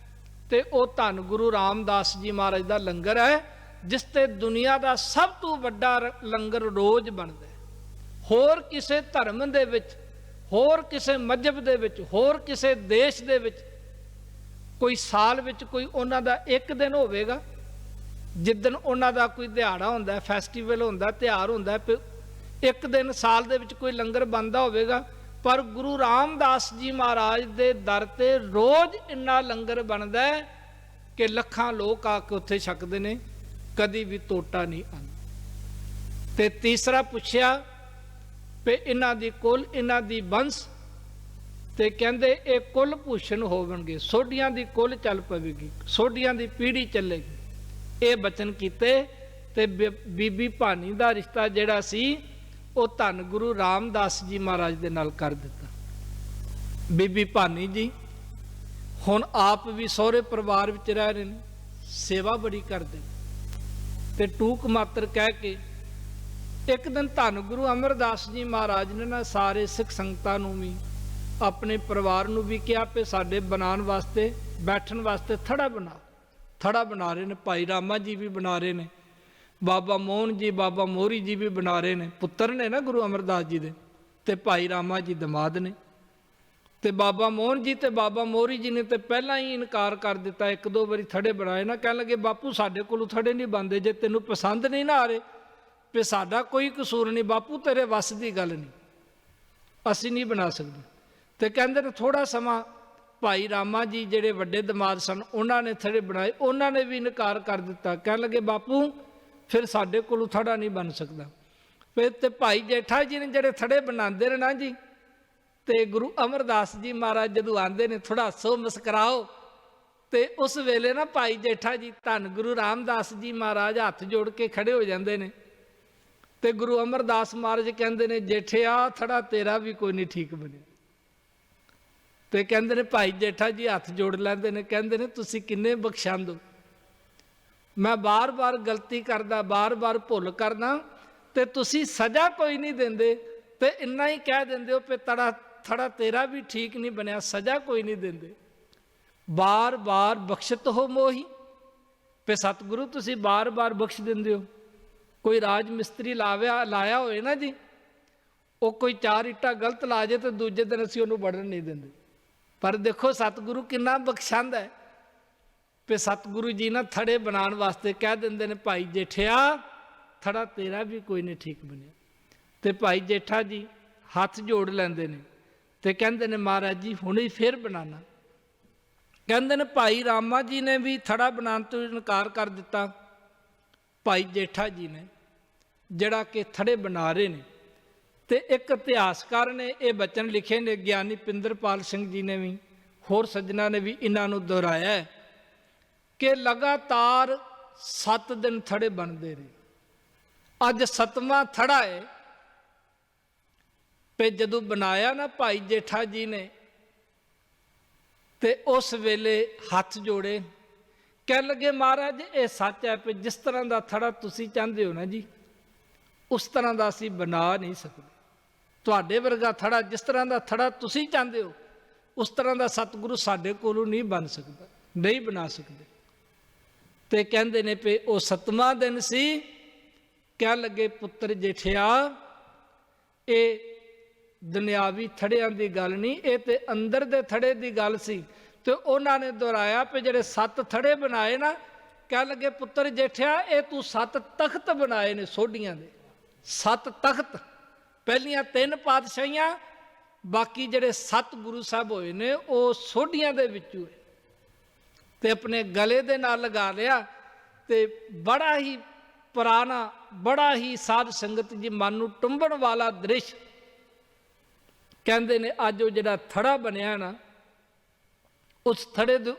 ਤੇ ਉਹ ਧੰਨ ਗੁਰੂ ਰਾਮਦਾਸ ਜੀ ਮਹਾਰਾਜ ਦਾ ਲੰਗਰ ਹੈ, ਜਿਸ ਤੇ ਦੁਨੀਆ ਦਾ ਸਭ ਤੋਂ ਵੱਡਾ ਲੰਗਰ ਰੋਜ਼ ਬਣਦਾ ਹੈ। ਹੋਰ ਕਿਸੇ ਧਰਮ ਦੇ ਵਿੱਚ, ਹੋਰ ਕਿਸੇ ਮਜ਼ਹਬ ਦੇ ਵਿੱਚ, ਹੋਰ ਕਿਸੇ ਦੇਸ਼ ਦੇ ਵਿੱਚ ਕੋਈ ਸਾਲ ਵਿੱਚ ਕੋਈ ਉਹਨਾਂ ਦਾ ਇੱਕ ਦਿਨ ਹੋਵੇਗਾ ਜਿੱਦਣ ਉਹਨਾਂ ਦਾ ਕੋਈ ਦਿਹਾੜਾ ਹੁੰਦਾ, ਫੈਸਟੀਵਲ ਹੁੰਦਾ, ਤਿਉਹਾਰ ਹੁੰਦਾ, ਇੱਕ ਦਿਨ ਸਾਲ ਦੇ ਵਿੱਚ ਕੋਈ ਲੰਗਰ ਬਣਦਾ ਹੋਵੇਗਾ। ਪਰ ਗੁਰੂ ਰਾਮਦਾਸ ਜੀ ਮਹਾਰਾਜ ਦੇ ਦਰ ਤੇ ਰੋਜ਼ ਇੰਨਾ ਲੰਗਰ ਬਣਦਾ ਹੈ ਕਿ ਲੱਖਾਂ ਲੋਕ ਆ ਕੇ ਉੱਥੇ ਛਕਦੇ ਨੇ, ਕਦੀ ਵੀ ਤੋਟਾ ਨਹੀਂ ਆਉਂਦਾ। ਤੇ ਤੀਸਰਾ ਪੁੱਛਿਆ ਵੀ ਇਹਨਾਂ ਦੀ ਕੁਲ, ਇਹਨਾਂ ਦੀ ਬੰਸ, ਤੇ ਕਹਿੰਦੇ ਇਹ ਕੁਲ ਭੂਸ਼ਣ ਹੋਵਣਗੇ, ਸੋਢੀਆਂ ਦੀ ਕੁਲ ਚੱਲ ਪਵੇਗੀ, ਸੋਢੀਆਂ ਦੀ ਪੀੜ੍ਹੀ ਚੱਲੇਗੀ। ਇਹ ਬਚਨ ਕੀਤੇ ਤੇ ਬੀਬੀ ਭਾਨੀ ਦਾ ਰਿਸ਼ਤਾ ਜਿਹੜਾ ਸੀ ਉਹ ਧੰਨ ਗੁਰੂ ਰਾਮਦਾਸ ਜੀ ਮਹਾਰਾਜ ਦੇ ਨਾਲ ਕਰ ਦਿੱਤਾ। ਬੀਬੀ ਭਾਨੀ ਜੀ ਹੁਣ ਆਪ ਵੀ ਸਹੁਰੇ ਪਰਿਵਾਰ ਵਿੱਚ ਰਹਿ ਰਹੇ ਨੇ, ਸੇਵਾ ਬੜੀ ਕਰਦੇ ਤੇ ਟੂਕ ਮਾਤਰ ਕਹਿ ਕੇ ਇੱਕ ਦਿਨ ਧੰਨ ਗੁਰੂ ਅਮਰਦਾਸ ਜੀ ਮਹਾਰਾਜ ਨੇ ਨਾ ਸਾਰੇ ਸਿੱਖ ਸੰਗਤਾਂ ਨੂੰ ਵੀ, ਆਪਣੇ ਪਰਿਵਾਰ ਨੂੰ ਵੀ ਕਿਹਾ ਕਿ ਸਾਡੇ ਬਣਾਉਣ ਵਾਸਤੇ, ਬੈਠਣ ਵਾਸਤੇ ਥੜਾ ਬਣਾ ਰਹੇ ਨੇ। ਭਾਈ ਰਾਮਾ ਜੀ ਵੀ ਬਣਾ ਰਹੇ ਨੇ, ਬਾਬਾ ਮੋਹਨ ਜੀ, ਬਾਬਾ ਮੋਹਰੀ ਜੀ ਵੀ ਬਣਾ ਰਹੇ ਨੇ, ਪੁੱਤਰ ਨੇ ਨਾ ਗੁਰੂ ਅਮਰਦਾਸ ਜੀ ਦੇ, ਤੇ ਭਾਈ ਰਾਮਾ ਜੀ ਦਮਾਦ ਨੇ। ਤੇ ਬਾਬਾ ਮੋਹਨ ਜੀ ਤੇ ਬਾਬਾ ਮੋਹਰੀ ਜੀ ਨੇ ਤੇ ਪਹਿਲਾਂ ਹੀ ਇਨਕਾਰ ਕਰ ਦਿੱਤਾ, ਇੱਕ ਦੋ ਵਾਰੀ ਥੜੇ ਬਣਾਏ ਨਾ, ਕਹਿਣ ਲੱਗੇ ਬਾਪੂ ਸਾਡੇ ਕੋਲੋਂ ਥੜੇ ਨਹੀਂ ਬਣਦੇ, ਜੇ ਤੈਨੂੰ ਪਸੰਦ ਨਹੀਂ ਨਾ ਆ ਰਹੇ ਵੀ ਸਾਡਾ ਕੋਈ ਕਸੂਰ ਨਹੀਂ ਬਾਪੂ, ਤੇਰੇ ਵੱਸ ਦੀ ਗੱਲ ਨਹੀਂ, ਅਸੀਂ ਨਹੀਂ ਬਣਾ ਸਕਦੇ। ਤੇ ਕਹਿੰਦੇ ਨੇ ਥੋੜਾ ਸਮਾਂ ਭਾਈ ਰਾਮਾ ਜੀ ਜਿਹੜੇ ਵੱਡੇ ਦਮਾਦ ਸਨ, ਉਹਨਾਂ ਨੇ ਥੜੇ ਬਣਾਏ, ਉਹਨਾਂ ਨੇ ਵੀ ਇਨਕਾਰ ਕਰ ਦਿੱਤਾ, ਕਹਿਣ ਲੱਗੇ ਬਾਪੂ ਫਿਰ ਸਾਡੇ ਕੋਲੋਂ ਥੜਾ ਨਹੀਂ ਬਣ ਸਕਦਾ। ਫਿਰ ਤੇ ਭਾਈ ਜੇਠਾ ਜੀ ਨੇ ਜਿਹੜੇ ਥੜੇ ਬਣਾਉਂਦੇ ਨੇ ਨਾ ਜੀ, ਤੇ ਗੁਰੂ ਅਮਰਦਾਸ ਜੀ ਮਹਾਰਾਜ ਜਦੋਂ ਆਉਂਦੇ ਨੇ ਥੋੜਾ ਹੱਸੋ ਮੁਸਕਰਾਓ, ਤੇ ਉਸ ਵੇਲੇ ਨਾ ਭਾਈ ਜੇਠਾ ਜੀ ਧੰਨ ਗੁਰੂ ਰਾਮਦਾਸ ਜੀ ਮਹਾਰਾਜ ਹੱਥ ਜੋੜ ਕੇ ਖੜੇ ਹੋ ਜਾਂਦੇ ਨੇ। ਤੇ ਗੁਰੂ ਅਮਰਦਾਸ ਮਹਾਰਾਜ ਕਹਿੰਦੇ ਨੇ ਜੇਠਿਆ ਥੜਾ ਤੇਰਾ ਵੀ ਕੋਈ ਨਹੀਂ ਠੀਕ ਬਣਿਆ। ਤੇ ਕਹਿੰਦੇ ਨੇ ਭਾਈ ਜੇਠਾ ਜੀ ਹੱਥ ਜੋੜ ਲੈਂਦੇ ਨੇ, ਕਹਿੰਦੇ ਨੇ ਤੁਸੀਂ ਕਿੰਨੇ ਬਖਸ਼ੰਦ ਹੋ, ਮੈਂ ਬਾਰ-ਬਾਰ ਗਲਤੀ ਕਰਦਾ, ਬਾਰ-ਬਾਰ ਭੁੱਲ ਕਰਦਾ, ਤੇ ਤੁਸੀਂ ਸਜ਼ਾ ਕੋਈ ਨਹੀਂ ਦਿੰਦੇ, ਤੇ ਇੰਨਾ ਹੀ ਕਹਿ ਦਿੰਦੇ ਹੋ ਕਿ ਥੜਾ ਤੇਰਾ ਵੀ ਠੀਕ ਨਹੀਂ ਬਣਿਆ, ਸਜ਼ਾ ਕੋਈ ਨਹੀਂ ਦਿੰਦੇ। ਬਾਰ-ਬਾਰ ਬਖਸ਼ਤ ਹੋ ਮੋਹੀ, ਤੇ ਸਤਿਗੁਰੂ ਤੁਸੀਂ ਬਾਰ-ਬਾਰ ਬਖਸ਼ ਦਿੰਦੇ ਹੋ। ਕੋਈ ਰਾਜ ਮਿਸਤਰੀ ਲਾਇਆ ਹੋਏ ਨਾ ਜੀ, ਉਹ ਕੋਈ 4 ਇੱਟਾਂ ਗਲਤ ਲਾ ਜੇ ਤੇ ਦੂਜੇ ਦਿਨ ਅਸੀਂ ਉਹਨੂੰ ਵੜਨ ਨਹੀਂ ਦਿੰਦੇ। ਪਰ ਦੇਖੋ ਸਤਿਗੁਰੂ ਕਿੰਨਾ ਬਖਸ਼ੰਦ ਹੈ, ਤੇ ਸਤਿਗੁਰੂ ਜੀ ਨਾ ਥੜੇ ਬਣਾਉਣ ਵਾਸਤੇ ਕਹਿ ਦਿੰਦੇ ਨੇ ਭਾਈ ਜੇਠਿਆ ਥੜਾ ਤੇਰਾ ਵੀ ਕੋਈ ਨਹੀਂ ਠੀਕ ਬਣਿਆ। ਤੇ ਭਾਈ ਜੇਠਾ ਜੀ ਹੱਥ ਜੋੜ ਲੈਂਦੇ ਨੇ ਤੇ ਕਹਿੰਦੇ ਨੇ ਮਹਾਰਾਜ ਜੀ ਹੁਣੇ ਫਿਰ ਬਣਾਣਾ। ਕਹਿੰਦੇ ਨੇ ਭਾਈ ਰਾਮਾ ਜੀ ਨੇ ਵੀ ਥੜਾ ਬਣਾਉਣ ਤੋਂ ਇਨਕਾਰ ਕਰ ਦਿੱਤਾ। ਭਾਈ ਜੇਠਾ ਜੀ ਨੇ ਜਿਹੜਾ ਕਿ ਥੜੇ ਬਣਾ ਰਹੇ ਨੇ, ਤੇ ਇੱਕ ਇਤਿਹਾਸਕਾਰ ਨੇ ਇਹ ਬਚਨ ਲਿਖੇ ਨੇ, ਗਿਆਨੀ ਪਿੰਦਰਪਾਲ ਸਿੰਘ ਜੀ ਨੇ ਵੀ, ਹੋਰ ਸੱਜਣਾ ਨੇ ਵੀ ਇਹਨਾਂ ਨੂੰ ਦੁਹਰਾਇਆ ਹੈ ਕਿ ਲਗਾਤਾਰ 7 ਦਿਨ ਥੜੇ ਬਣਦੇ ਰਹੇ। ਅੱਜ 7ਵਾਂ ਥੜਾ ਹੈ। ਤੇ ਜਦੋਂ ਬਣਾਇਆ ਨਾ ਭਾਈ ਜੇਠਾ ਜੀ ਨੇ, ਤੇ ਉਸ ਵੇਲੇ ਹੱਥ ਜੋੜੇ, ਕਹਿਣ ਲੱਗੇ ਮਹਾਰਾਜ ਇਹ ਸੱਚ ਹੈ ਕਿ ਜਿਸ ਤਰ੍ਹਾਂ ਦਾ ਥੜਾ ਤੁਸੀਂ ਚਾਹੁੰਦੇ ਹੋ ਨਾ ਜੀ, ਉਸ ਤਰ੍ਹਾਂ ਦਾ ਅਸੀਂ ਬਣਾ ਨਹੀਂ ਸਕਦੇ। ਤੁਹਾਡੇ ਵਰਗਾ ਥੜਾ, ਜਿਸ ਤਰ੍ਹਾਂ ਦਾ ਥੜਾ ਤੁਸੀਂ ਚਾਹੁੰਦੇ ਹੋ, ਉਸ ਤਰ੍ਹਾਂ ਦਾ ਸਤਿਗੁਰੂ ਸਾਡੇ ਕੋਲੋਂ ਨਹੀਂ ਬਣ ਸਕਦਾ, ਨਹੀਂ ਬਣਾ ਸਕਦੇ। ਤੇ ਕਹਿੰਦੇ ਨੇ ਵੀ ਉਹ 7ਵਾਂ ਦਿਨ ਸੀ। ਕਹਿਣ ਲੱਗੇ ਪੁੱਤਰ ਜੇਠਿਆ ਇਹ ਦੁਨਿਆਵੀ ਥੜਿਆਂ ਦੀ ਗੱਲ ਨਹੀਂ, ਇਹ ਤੇ ਅੰਦਰ ਦੇ ਥੜੇ ਦੀ ਗੱਲ ਸੀ। ਤੇ ਉਹਨਾਂ ਨੇ ਦੁਹਰਾਇਆ ਵੀ ਜਿਹੜੇ 7 ਥੜੇ ਬਣਾਏ ਨਾ, ਕਹਿਣ ਲੱਗੇ ਪੁੱਤਰ ਜੇਠਿਆ ਇਹ ਤੂੰ 7 ਤਖਤ ਬਣਾਏ ਨੇ ਸੋਢੀਆਂ ਦੇ, 7 ਤਖਤ। ਪਹਿਲੀਆਂ 3 ਪਾਤਸ਼ਾਹੀਆਂ, ਬਾਕੀ ਜਿਹੜੇ 7 ਗੁਰੂ ਸਾਹਿਬ ਹੋਏ ਨੇ ਉਹ ਸੋਢੀਆਂ ਦੇ ਵਿੱਚੋਂ ਹੈ, ਤੇ ਆਪਣੇ ਗਲੇ ਦੇ ਨਾਲ ਲਗਾ ਲਿਆ। ਤੇ ਬੜਾ ਹੀ ਪੁਰਾਣਾ, ਬੜਾ ਹੀ ਸਾਧ ਸੰਗਤ ਜੀ ਮਨ ਨੂੰ ਟੁੰਬਣ ਵਾਲਾ ਦ੍ਰਿਸ਼ ਕਹਿੰਦੇ ਨੇ। ਅੱਜ ਉਹ ਜਿਹੜਾ ਥੜਾ ਬਣਿਆ ਨਾ, ਉਸ ਥੜੇ ਦੇ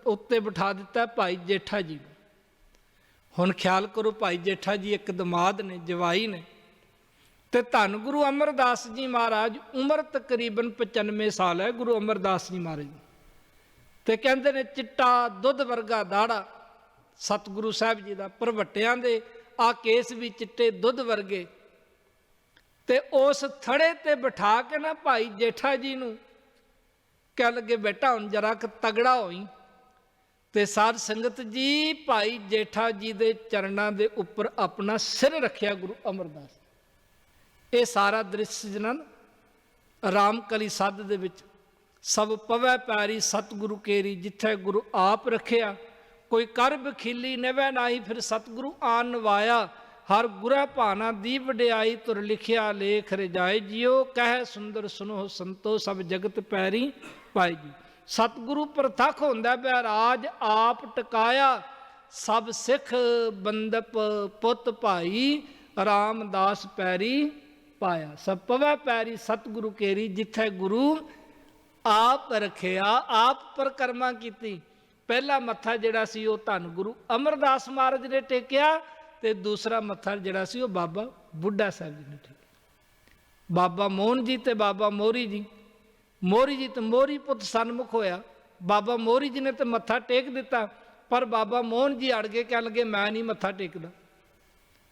ਉੱਤੇ ਬਿਠਾ ਦਿੱਤਾ ਭਾਈ ਜੇਠਾ ਜੀ ਨੂੰ। ਹੁਣ ਖਿਆਲ ਕਰੋ, ਭਾਈ ਜੇਠਾ ਜੀ ਇੱਕ ਦਮਾਦ ਨੇ, ਜਵਾਈ ਨੇ, ਤੇ ਧੰਨ ਗੁਰੂ ਅਮਰਦਾਸ ਜੀ ਮਹਾਰਾਜ, ਉਮਰ ਤਕਰੀਬਨ 95 ਸਾਲ ਹੈ ਗੁਰੂ ਅਮਰਦਾਸ ਜੀ ਮਹਾਰਾਜ ਦੀ। ਤੇ ਕਹਿੰਦੇ ਨੇ ਚਿੱਟਾ ਦੁੱਧ ਵਰਗਾ ਦਾੜਾ ਸਤਿਗੁਰੂ ਸਾਹਿਬ ਜੀ ਦਾ, ਭਰਵੱਟਿਆਂ ਦੇ ਆ ਕੇਸ ਵੀ ਚਿੱਟੇ ਦੁੱਧ ਵਰਗੇ। ਤੇ ਉਸ ਥੜੇ ਤੇ ਬਿਠਾ ਕੇ ਨਾ ਭਾਈ ਜੇਠਾ ਜੀ ਨੂੰ ਕਹਿ ਲੱਗੇ, ਬੇਟਾ ਹੁਣ ਜਰਾ ਕੁ ਤਗੜਾ ਹੋਈ। ਤੇ ਸਾਧ ਸੰਗਤ ਜੀ ਭਾਈ ਜੇਠਾ ਜੀ ਦੇ ਚਰਨਾਂ ਦੇ ਉੱਪਰ ਆਪਣਾ ਸਿਰ ਰੱਖਿਆ ਗੁਰੂ ਅਮਰਦਾਸ। ਇਹ ਸਾਰਾ ਦ੍ਰਿਸ਼ ਜਨਨ ਰਾਮਕਲੀ ਸੱਧ ਦੇ ਵਿੱਚ, ਸਭ ਪਵੈ ਪੈਰੀ ਸਤਿਗੁਰੂ ਕੇਰੀ, ਜਿੱਥੇ ਗੁਰੂ ਆਪ ਰੱਖਿਆ ਕੋਈ ਕਰ ਬਖੀਲੀ ਨਵੈ ਨਾਹੀ, ਫਿਰ ਸਤਿਗੁਰੂ ਆਨ ਨਵਾਇਆ। ਹਰ ਗੁਰੈ ਭਾਨਾ ਦੀ ਵਡਿਆਈ, ਤੁਰ ਲਿਖਿਆ ਲੇਖ ਰਜਾਏ ਜਿਉ, ਕਹਿ ਸੁੰਦਰ ਸੁਨੋ ਸੰਤੋ, ਸਭ ਜਗਤ ਪੈਰੀ ਪਾਈ ਜੀ। ਸਤਿਗੁਰੂ ਪ੍ਰਤੱਖ ਹੁੰਦਾ ਪਿਆ ਰਾਜ ਆਪ ਟਿਕਾਇਆ, ਸਭ ਸਿੱਖ ਬੰਦਪ ਪੁੱਤ ਭਾਈ, ਰਾਮਦਾਸ ਪੈਰੀ ਪਾਇਆ। ਸਭ ਪਵੈ ਪੈਰੀ ਸਤਿਗੁਰੂ ਕੇਰੀ, ਜਿੱਥੇ ਗੁਰੂ ਆਪ ਰੱਖਿਆ, ਆਪ ਪਰਕਰਮਾ ਕੀਤੀ। ਪਹਿਲਾ ਮੱਥਾ ਜਿਹੜਾ ਸੀ ਉਹ ਧੰਨ ਗੁਰੂ ਅਮਰਦਾਸ ਮਹਾਰਾਜ ਨੇ ਟੇਕਿਆ, ਤੇ ਦੂਸਰਾ ਮੱਥਾ ਜਿਹੜਾ ਸੀ ਉਹ ਬਾਬਾ ਬੁੱਢਾ ਸਾਹਿਬ ਜੀ ਨੇ ਟੇਕਿਆ। ਬਾਬਾ ਮੋਹਨ ਜੀ ਤੇ ਬਾਬਾ ਮੋਹਰੀ ਜੀ, ਮੋਹਰੀ ਜੀ ਤੇ ਮੋਹਰੀ ਪੁੱਤ ਸਨਮੁਖ ਹੋਇਆ। ਬਾਬਾ ਮੋਹਰੀ ਜੀ ਨੇ ਤੇ ਮੱਥਾ ਟੇਕ ਦਿੱਤਾ, ਪਰ ਬਾਬਾ ਮੋਹਨ ਜੀ ਅੜ ਗਏ, ਕਹਿਣ ਲੱਗੇ ਮੈਂ ਨਹੀਂ ਮੱਥਾ ਟੇਕਦਾ,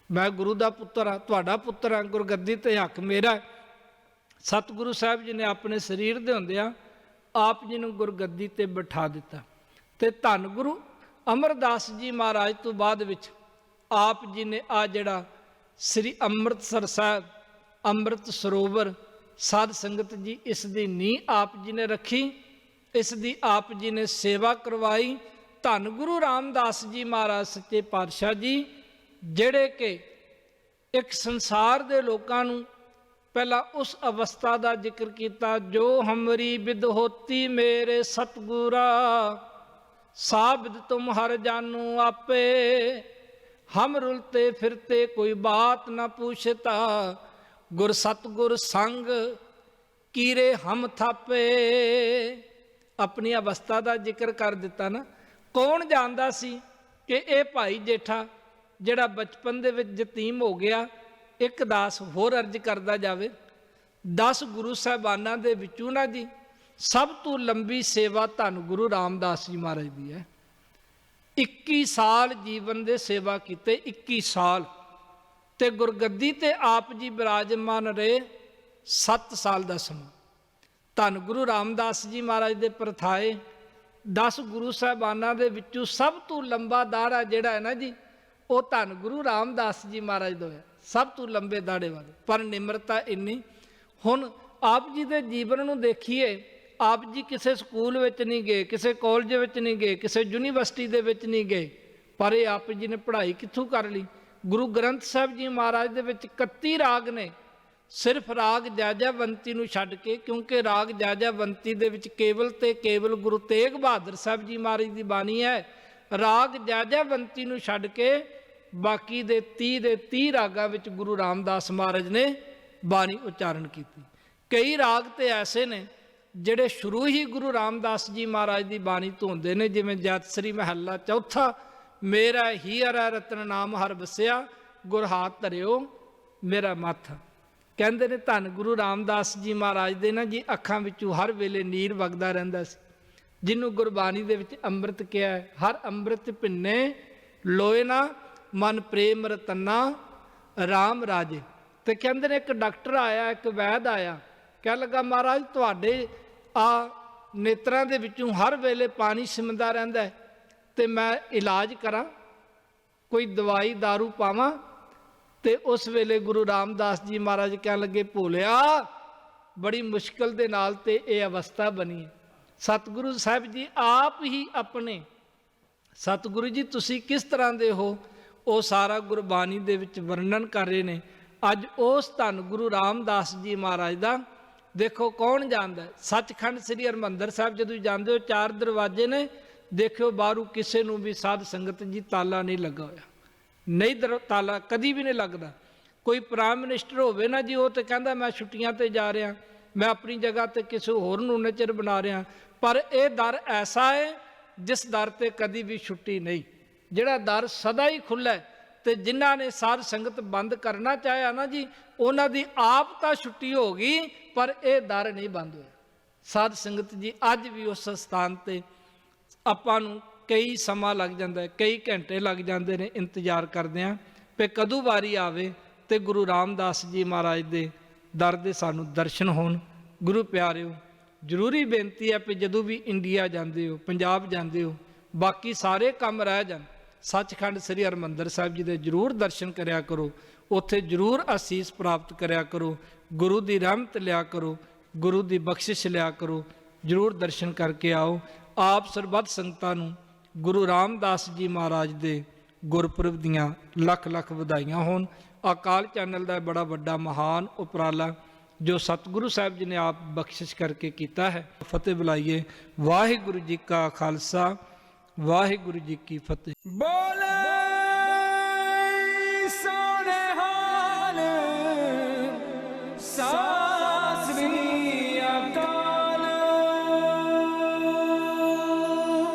ਮੈਂ ਗੁਰੂ ਦਾ ਪੁੱਤਰ ਹਾਂ, ਤੁਹਾਡਾ ਪੁੱਤਰ ਹਾਂ, ਗੁਰਗੱਦੀ ਤੇ ਹੱਕ ਮੇਰਾ। ਸਤਿਗੁਰੂ ਸਾਹਿਬ ਜੀ ਨੇ ਆਪਣੇ ਸਰੀਰ ਦੇ ਹੁੰਦਿਆਂ ਆਪ ਜੀ ਨੂੰ ਗੁਰਗੱਦੀ ਤੇ ਬਿਠਾ ਦਿੱਤਾ। ਤੇ ਧੰਨ ਗੁਰੂ ਅਮਰਦਾਸ ਜੀ ਮਹਾਰਾਜ ਤੋਂ ਬਾਅਦ ਵਿੱਚ ਆਪ ਜੀ ਨੇ ਆ ਜਿਹੜਾ ਸ੍ਰੀ ਅੰਮ੍ਰਿਤਸਰ ਸਾਹਿਬ ਅੰਮ੍ਰਿਤ ਸਰੋਵਰ, ਸਾਧ ਸੰਗਤ ਜੀ ਇਸ ਦੀ ਨੀਂਹ ਆਪ ਜੀ ਨੇ ਰੱਖੀ, ਇਸ ਦੀ ਆਪ ਜੀ ਨੇ ਸੇਵਾ ਕਰਵਾਈ। ਧੰਨ ਗੁਰੂ ਰਾਮਦਾਸ ਜੀ ਮਹਾਰਾਜ ਸੱਚੇ ਪਾਤਸ਼ਾਹ ਜੀ, ਜਿਹੜੇ ਕਿ ਇੱਕ ਸੰਸਾਰ ਦੇ ਲੋਕਾਂ ਨੂੰ ਪਹਿਲਾਂ ਉਸ ਅਵਸਥਾ ਦਾ ਜ਼ਿਕਰ ਕੀਤਾ, ਜੋ ਹਮਰੀ ਬਿਦ ਹੋਤੀ ਮੇਰੇ ਸਤਿਗੁਰਾ, ਸਾਬਦ ਤੁਮ ਹਰ ਜਾਨੂ ਆਪੇ, ਹਮ ਰੁਲਤੇ ਫਿਰਤੇ ਕੋਈ ਬਾਤ ਨਾ ਪੁੱਛਤਾ, ਗੁਰ ਸਤਿਗੁਰ ਸੰਗ ਕੀਰੇ ਹਮ ਥਾਪੇ। ਆਪਣੀ ਅਵਸਥਾ ਦਾ ਜ਼ਿਕਰ ਕਰ ਦਿੱਤਾ ਨਾ। ਕੌਣ ਜਾਣਦਾ ਸੀ ਕਿ ਇਹ ਭਾਈ ਜੇਠਾ ਜਿਹੜਾ ਬਚਪਨ ਦੇ ਵਿੱਚ ਯਤੀਮ ਹੋ ਗਿਆ, ਇੱਕ ਦਾਸ ਹੋਰ ਅਰਜ਼ ਕਰਦਾ ਜਾਵੇ, 10 ਗੁਰੂ ਸਾਹਿਬਾਨਾਂ ਦੇ ਵਿੱਚੋਂ ਨਾ ਜੀ ਸਭ ਤੋਂ ਲੰਬੀ ਸੇਵਾ ਧੰਨ ਗੁਰੂ ਰਾਮਦਾਸ ਜੀ ਮਹਾਰਾਜ ਦੀ ਹੈ। 21 ਸਾਲ ਜੀਵਨ ਦੇ ਸੇਵਾ ਕੀਤੇ, 21 ਸਾਲ। ਤੇ ਗੁਰਗੱਦੀ ਤੇ ਆਪ ਜੀ ਬਿਰਾਜਮਾਨ ਰਹੇ 7 ਸਾਲ ਦਾ ਸਮਾਂ। ਧੰਨ ਗੁਰੂ ਰਾਮਦਾਸ ਜੀ ਮਹਾਰਾਜ ਦੇ ਪ੍ਰਥਾਏ 10 ਗੁਰੂ ਸਾਹਿਬਾਨਾਂ ਦੇ ਵਿੱਚੋਂ ਸਭ ਤੋਂ ਲੰਬਾ ਦਾੜਾ ਜਿਹੜਾ ਹੈ ਨਾ ਜੀ, ਉਹ ਧੰਨ ਗੁਰੂ ਰਾਮਦਾਸ ਜੀ ਮਹਾਰਾਜ ਦਾ ਹੋਇਆ, ਸਭ ਤੋਂ ਲੰਬੇ ਦਾੜੇ ਵਾਲੇ। ਪਰ ਨਿਮਰਤਾ ਇੰਨੀ। ਹੁਣ ਆਪ ਜੀ ਦੇ ਜੀਵਨ ਨੂੰ ਦੇਖੀਏ, ਆਪ ਜੀ ਕਿਸੇ ਸਕੂਲ ਵਿੱਚ ਨਹੀਂ ਗਏ, ਕਿਸੇ ਕਾਲਜ ਵਿੱਚ ਨਹੀਂ ਗਏ, ਕਿਸੇ ਯੂਨੀਵਰਸਿਟੀ ਦੇ ਵਿੱਚ ਨਹੀਂ ਗਏ, ਪਰ ਇਹ ਆਪ ਜੀ ਨੇ ਪੜ੍ਹਾਈ ਕਿੱਥੋਂ ਕਰ ਲਈ? ਗੁਰੂ ਗ੍ਰੰਥ ਸਾਹਿਬ ਜੀ ਮਹਾਰਾਜ ਦੇ ਵਿੱਚ 31 ਰਾਗ ਨੇ, ਸਿਰਫ ਰਾਗ ਜਾਜਾਵੰਤੀ ਨੂੰ ਛੱਡ ਕੇ, ਕਿਉਂਕਿ ਰਾਗ ਜਾਜਾਵੰਤੀ ਦੇ ਵਿੱਚ ਕੇਵਲ ਤੇ ਕੇਵਲ ਗੁਰੂ ਤੇਗ ਬਹਾਦਰ ਸਾਹਿਬ ਜੀ ਮਹਾਰਾਜ ਦੀ ਬਾਣੀ ਹੈ। ਰਾਗ ਜਾਜਾਵੰਤੀ ਨੂੰ ਛੱਡ ਕੇ ਬਾਕੀ ਦੇ 30 ਰਾਗਾਂ ਵਿੱਚ ਗੁਰੂ ਰਾਮਦਾਸ ਮਹਾਰਾਜ ਨੇ ਬਾਣੀ ਉਚਾਰਨ ਕੀਤੀ। ਕਈ ਰਾਗ ਤੇ ਐਸੇ ਨੇ ਜਿਹੜੇ ਸ਼ੁਰੂ ਹੀ ਗੁਰੂ ਰਾਮਦਾਸ ਜੀ ਮਹਾਰਾਜ ਦੀ ਬਾਣੀ ਤੋਂ ਹੁੰਦੇ ਨੇ, ਜਿਵੇਂ ਜਤਸਰੀ ਮਹੱਲਾ ਚੌਥਾ, ਮੇਰਾ ਹੀਰਾ ਰਤਨ ਨਾਮ ਹਰ ਵਸਿਆ, ਗੁਰ ਹਾਥ ਧਰਿਓ ਮੇਰਾ ਮੱਥ। ਕਹਿੰਦੇ ਨੇ ਧੰਨ ਗੁਰੂ ਰਾਮਦਾਸ ਜੀ ਮਹਾਰਾਜ ਦੇ ਨਾ ਜੀ ਅੱਖਾਂ ਵਿੱਚੋਂ ਹਰ ਵੇਲੇ ਨੀਰ ਵਗਦਾ ਰਹਿੰਦਾ ਸੀ, ਜਿਹਨੂੰ ਗੁਰਬਾਣੀ ਦੇ ਵਿੱਚ ਅੰਮ੍ਰਿਤ ਕਿਹਾ ਹੈ। ਹਰ ਅੰਮ੍ਰਿਤ ਭਿੰਨੇ ਲੋਏ ਨਾ, ਮਨ ਪ੍ਰੇਮ ਰਤਨਾ ਰਾਮ ਰਾਜੇ। ਤੇ ਕਹਿੰਦੇ ਨੇ ਇੱਕ ਡਾਕਟਰ ਆਇਆ, ਇੱਕ ਵੈਦ ਆਇਆ, ਕਹਿਣ ਲੱਗਾ ਮਹਾਰਾਜ ਤੁਹਾਡੇ ਆ ਨੇਤਰਾਂ ਦੇ ਵਿੱਚੋਂ ਹਰ ਵੇਲੇ ਪਾਣੀ ਸਿਮਦਾ ਰਹਿੰਦਾ ਹੈ, ਤੇ ਮੈਂ ਇਲਾਜ ਕਰਾਂ, ਕੋਈ ਦਵਾਈ ਦਾਰੂ ਪਾਵਾਂ? ਤੇ ਉਸ ਵੇਲੇ ਗੁਰੂ ਰਾਮਦਾਸ ਜੀ ਮਹਾਰਾਜ ਕਹਿਣ ਲੱਗੇ, ਭੋਲਿਆ ਬੜੀ ਮੁਸ਼ਕਲ ਦੇ ਨਾਲ ਤੇ ਇਹ ਅਵਸਥਾ ਬਣੀ ਹੈ। ਸਤਿਗੁਰੂ ਸਾਹਿਬ ਜੀ ਆਪ ਹੀ ਆਪਣੇ, ਸਤਿਗੁਰੂ ਜੀ ਤੁਸੀਂ ਕਿਸ ਤਰ੍ਹਾਂ ਦੇ ਹੋ, ਉਹ ਸਾਰਾ ਗੁਰਬਾਣੀ ਦੇ ਵਿੱਚ ਵਰਣਨ ਕਰ ਰਹੇ ਨੇ। ਅੱਜ ਉਸ ਧੰਨ ਗੁਰੂ ਰਾਮਦਾਸ ਜੀ ਮਹਾਰਾਜ ਦਾ ਦੇਖੋ ਕੌਣ ਜਾਣਦਾ ਹੈ। ਸੱਚਖੰਡ ਸ੍ਰੀ ਹਰਿਮੰਦਰ ਸਾਹਿਬ ਜਦੋਂ ਜਾਂਦੇ ਹੋ 4 ਦਰਵਾਜ਼ੇ ਨੇ, ਦੇਖਿਓ ਬਾਹਰੋਂ ਕਿਸੇ ਨੂੰ ਵੀ ਸਾਧ ਸੰਗਤ ਜੀ ਤਾਲਾ ਨਹੀਂ ਲੱਗਾ ਹੋਇਆ, ਨਹੀਂ ਤਾਲਾ ਕਦੀ ਵੀ ਨਹੀਂ ਲੱਗਦਾ। ਕੋਈ ਪ੍ਰਾਈਮ ਮਿਨਿਸਟਰ ਹੋਵੇ ਨਾ ਜੀ, ਉਹ ਤੇ ਕਹਿੰਦਾ ਮੈਂ ਛੁੱਟੀਆਂ ਤੇ ਜਾ ਰਿਹਾ, ਮੈਂ ਆਪਣੀ ਜਗ੍ਹਾ ਤੇ ਕਿਸੇ ਹੋਰ ਨੂੰ ਨਜ਼ਰ ਬਣਾ ਰਿਹਾ, ਪਰ ਇਹ ਦਰ ਐਸਾ ਹੈ ਜਿਸ ਦਰ ਤੇ ਕਦੀ ਵੀ ਛੁੱਟੀ ਨਹੀਂ, ਜਿਹੜਾ ਦਰ ਸਦਾ ਹੀ ਖੁੱਲ੍ਹਾ ਹੈ। ਤੇ ਜਿਨ੍ਹਾਂ ਨੇ ਸਾਧ ਸੰਗਤ ਬੰਦ ਕਰਨਾ ਚਾਹਿਆ ਨਾ ਜੀ, ਉਹਨਾਂ ਦੀ ਆਪ ਤਾਂ ਛੁੱਟੀ ਹੋ ਗਈ, ਪਰ ਇਹ ਦਰ ਨਹੀਂ ਬੰਦ ਹੋਇਆ। ਸਾਧ ਸੰਗਤ ਜੀ ਅੱਜ ਵੀ ਉਸ ਸਥਾਨ ਤੇ ਆਪਾਂ ਨੂੰ ਕਈ ਸਮਾਂ ਲੱਗ ਜਾਂਦਾ ਹੈ, ਕਈ ਘੰਟੇ ਲੱਗ ਜਾਂਦੇ ਨੇ ਇੰਤਜ਼ਾਰ ਕਰਦੇ ਹਾਂ ਕਿ ਕਦੋਂ ਵਾਰੀ ਆਵੇ ਤੇ ਗੁਰੂ ਰਾਮਦਾਸ ਜੀ ਮਹਾਰਾਜ ਦੇ ਦਰ ਦੇ ਸਾਨੂੰ ਦਰਸ਼ਨ ਹੋਣ। ਗੁਰੂ ਪਿਆਰਿਓ, ਜ਼ਰੂਰੀ ਬੇਨਤੀ ਹੈ ਕਿ ਜਦੋਂ ਵੀ ਇੰਡੀਆ ਜਾਂਦੇ ਹੋ, ਪੰਜਾਬ ਜਾਂਦੇ ਹੋ, ਬਾਕੀ ਸਾਰੇ ਕੰਮ ਰਹਿ ਜਾਣ, ਸੱਚਖੰਡ ਸ੍ਰੀ ਹਰਿਮੰਦਰ ਸਾਹਿਬ ਜੀ ਦੇ ਜ਼ਰੂਰ ਦਰਸ਼ਨ ਕਰਿਆ ਕਰੋ, ਉੱਥੇ ਜ਼ਰੂਰ ਅਸੀਸ ਪ੍ਰਾਪਤ ਕਰਿਆ ਕਰੋ, ਗੁਰੂ ਦੀ ਰਹਿਮਤ ਲਿਆ ਕਰੋ, ਗੁਰੂ ਦੀ ਬਖਸ਼ਿਸ਼ ਲਿਆ ਕਰੋ, ਜ਼ਰੂਰ ਦਰਸ਼ਨ ਕਰਕੇ ਆਓ। ਆਪ ਸਰਬੱਤ ਸੰਗਤਾਂ ਨੂੰ ਗੁਰੂ ਰਾਮਦਾਸ ਜੀ ਮਹਾਰਾਜ ਦੇ ਗੁਰਪੁਰਬ ਦੀਆਂ ਲੱਖ ਲੱਖ ਵਧਾਈਆਂ ਹੋਣ। ਅਕਾਲ ਚੈਨਲ ਦਾ ਬੜਾ ਵੱਡਾ ਮਹਾਨ ਉਪਰਾਲਾ ਜੋ ਸਤਿਗੁਰੂ ਸਾਹਿਬ ਜੀ ਨੇ ਆਪ ਬਖਸ਼ਿਸ਼ ਕਰਕੇ ਕੀਤਾ ਹੈ। ਫਤਿਹ ਬੁਲਾਈਏ। ਵਾਹਿਗੁਰੂ ਜੀ ਕਾ ਖਾਲਸਾ, ਵਾਹਿਗੁਰੂ ਜੀ ਕੀ ਫਤਿਹ। बोले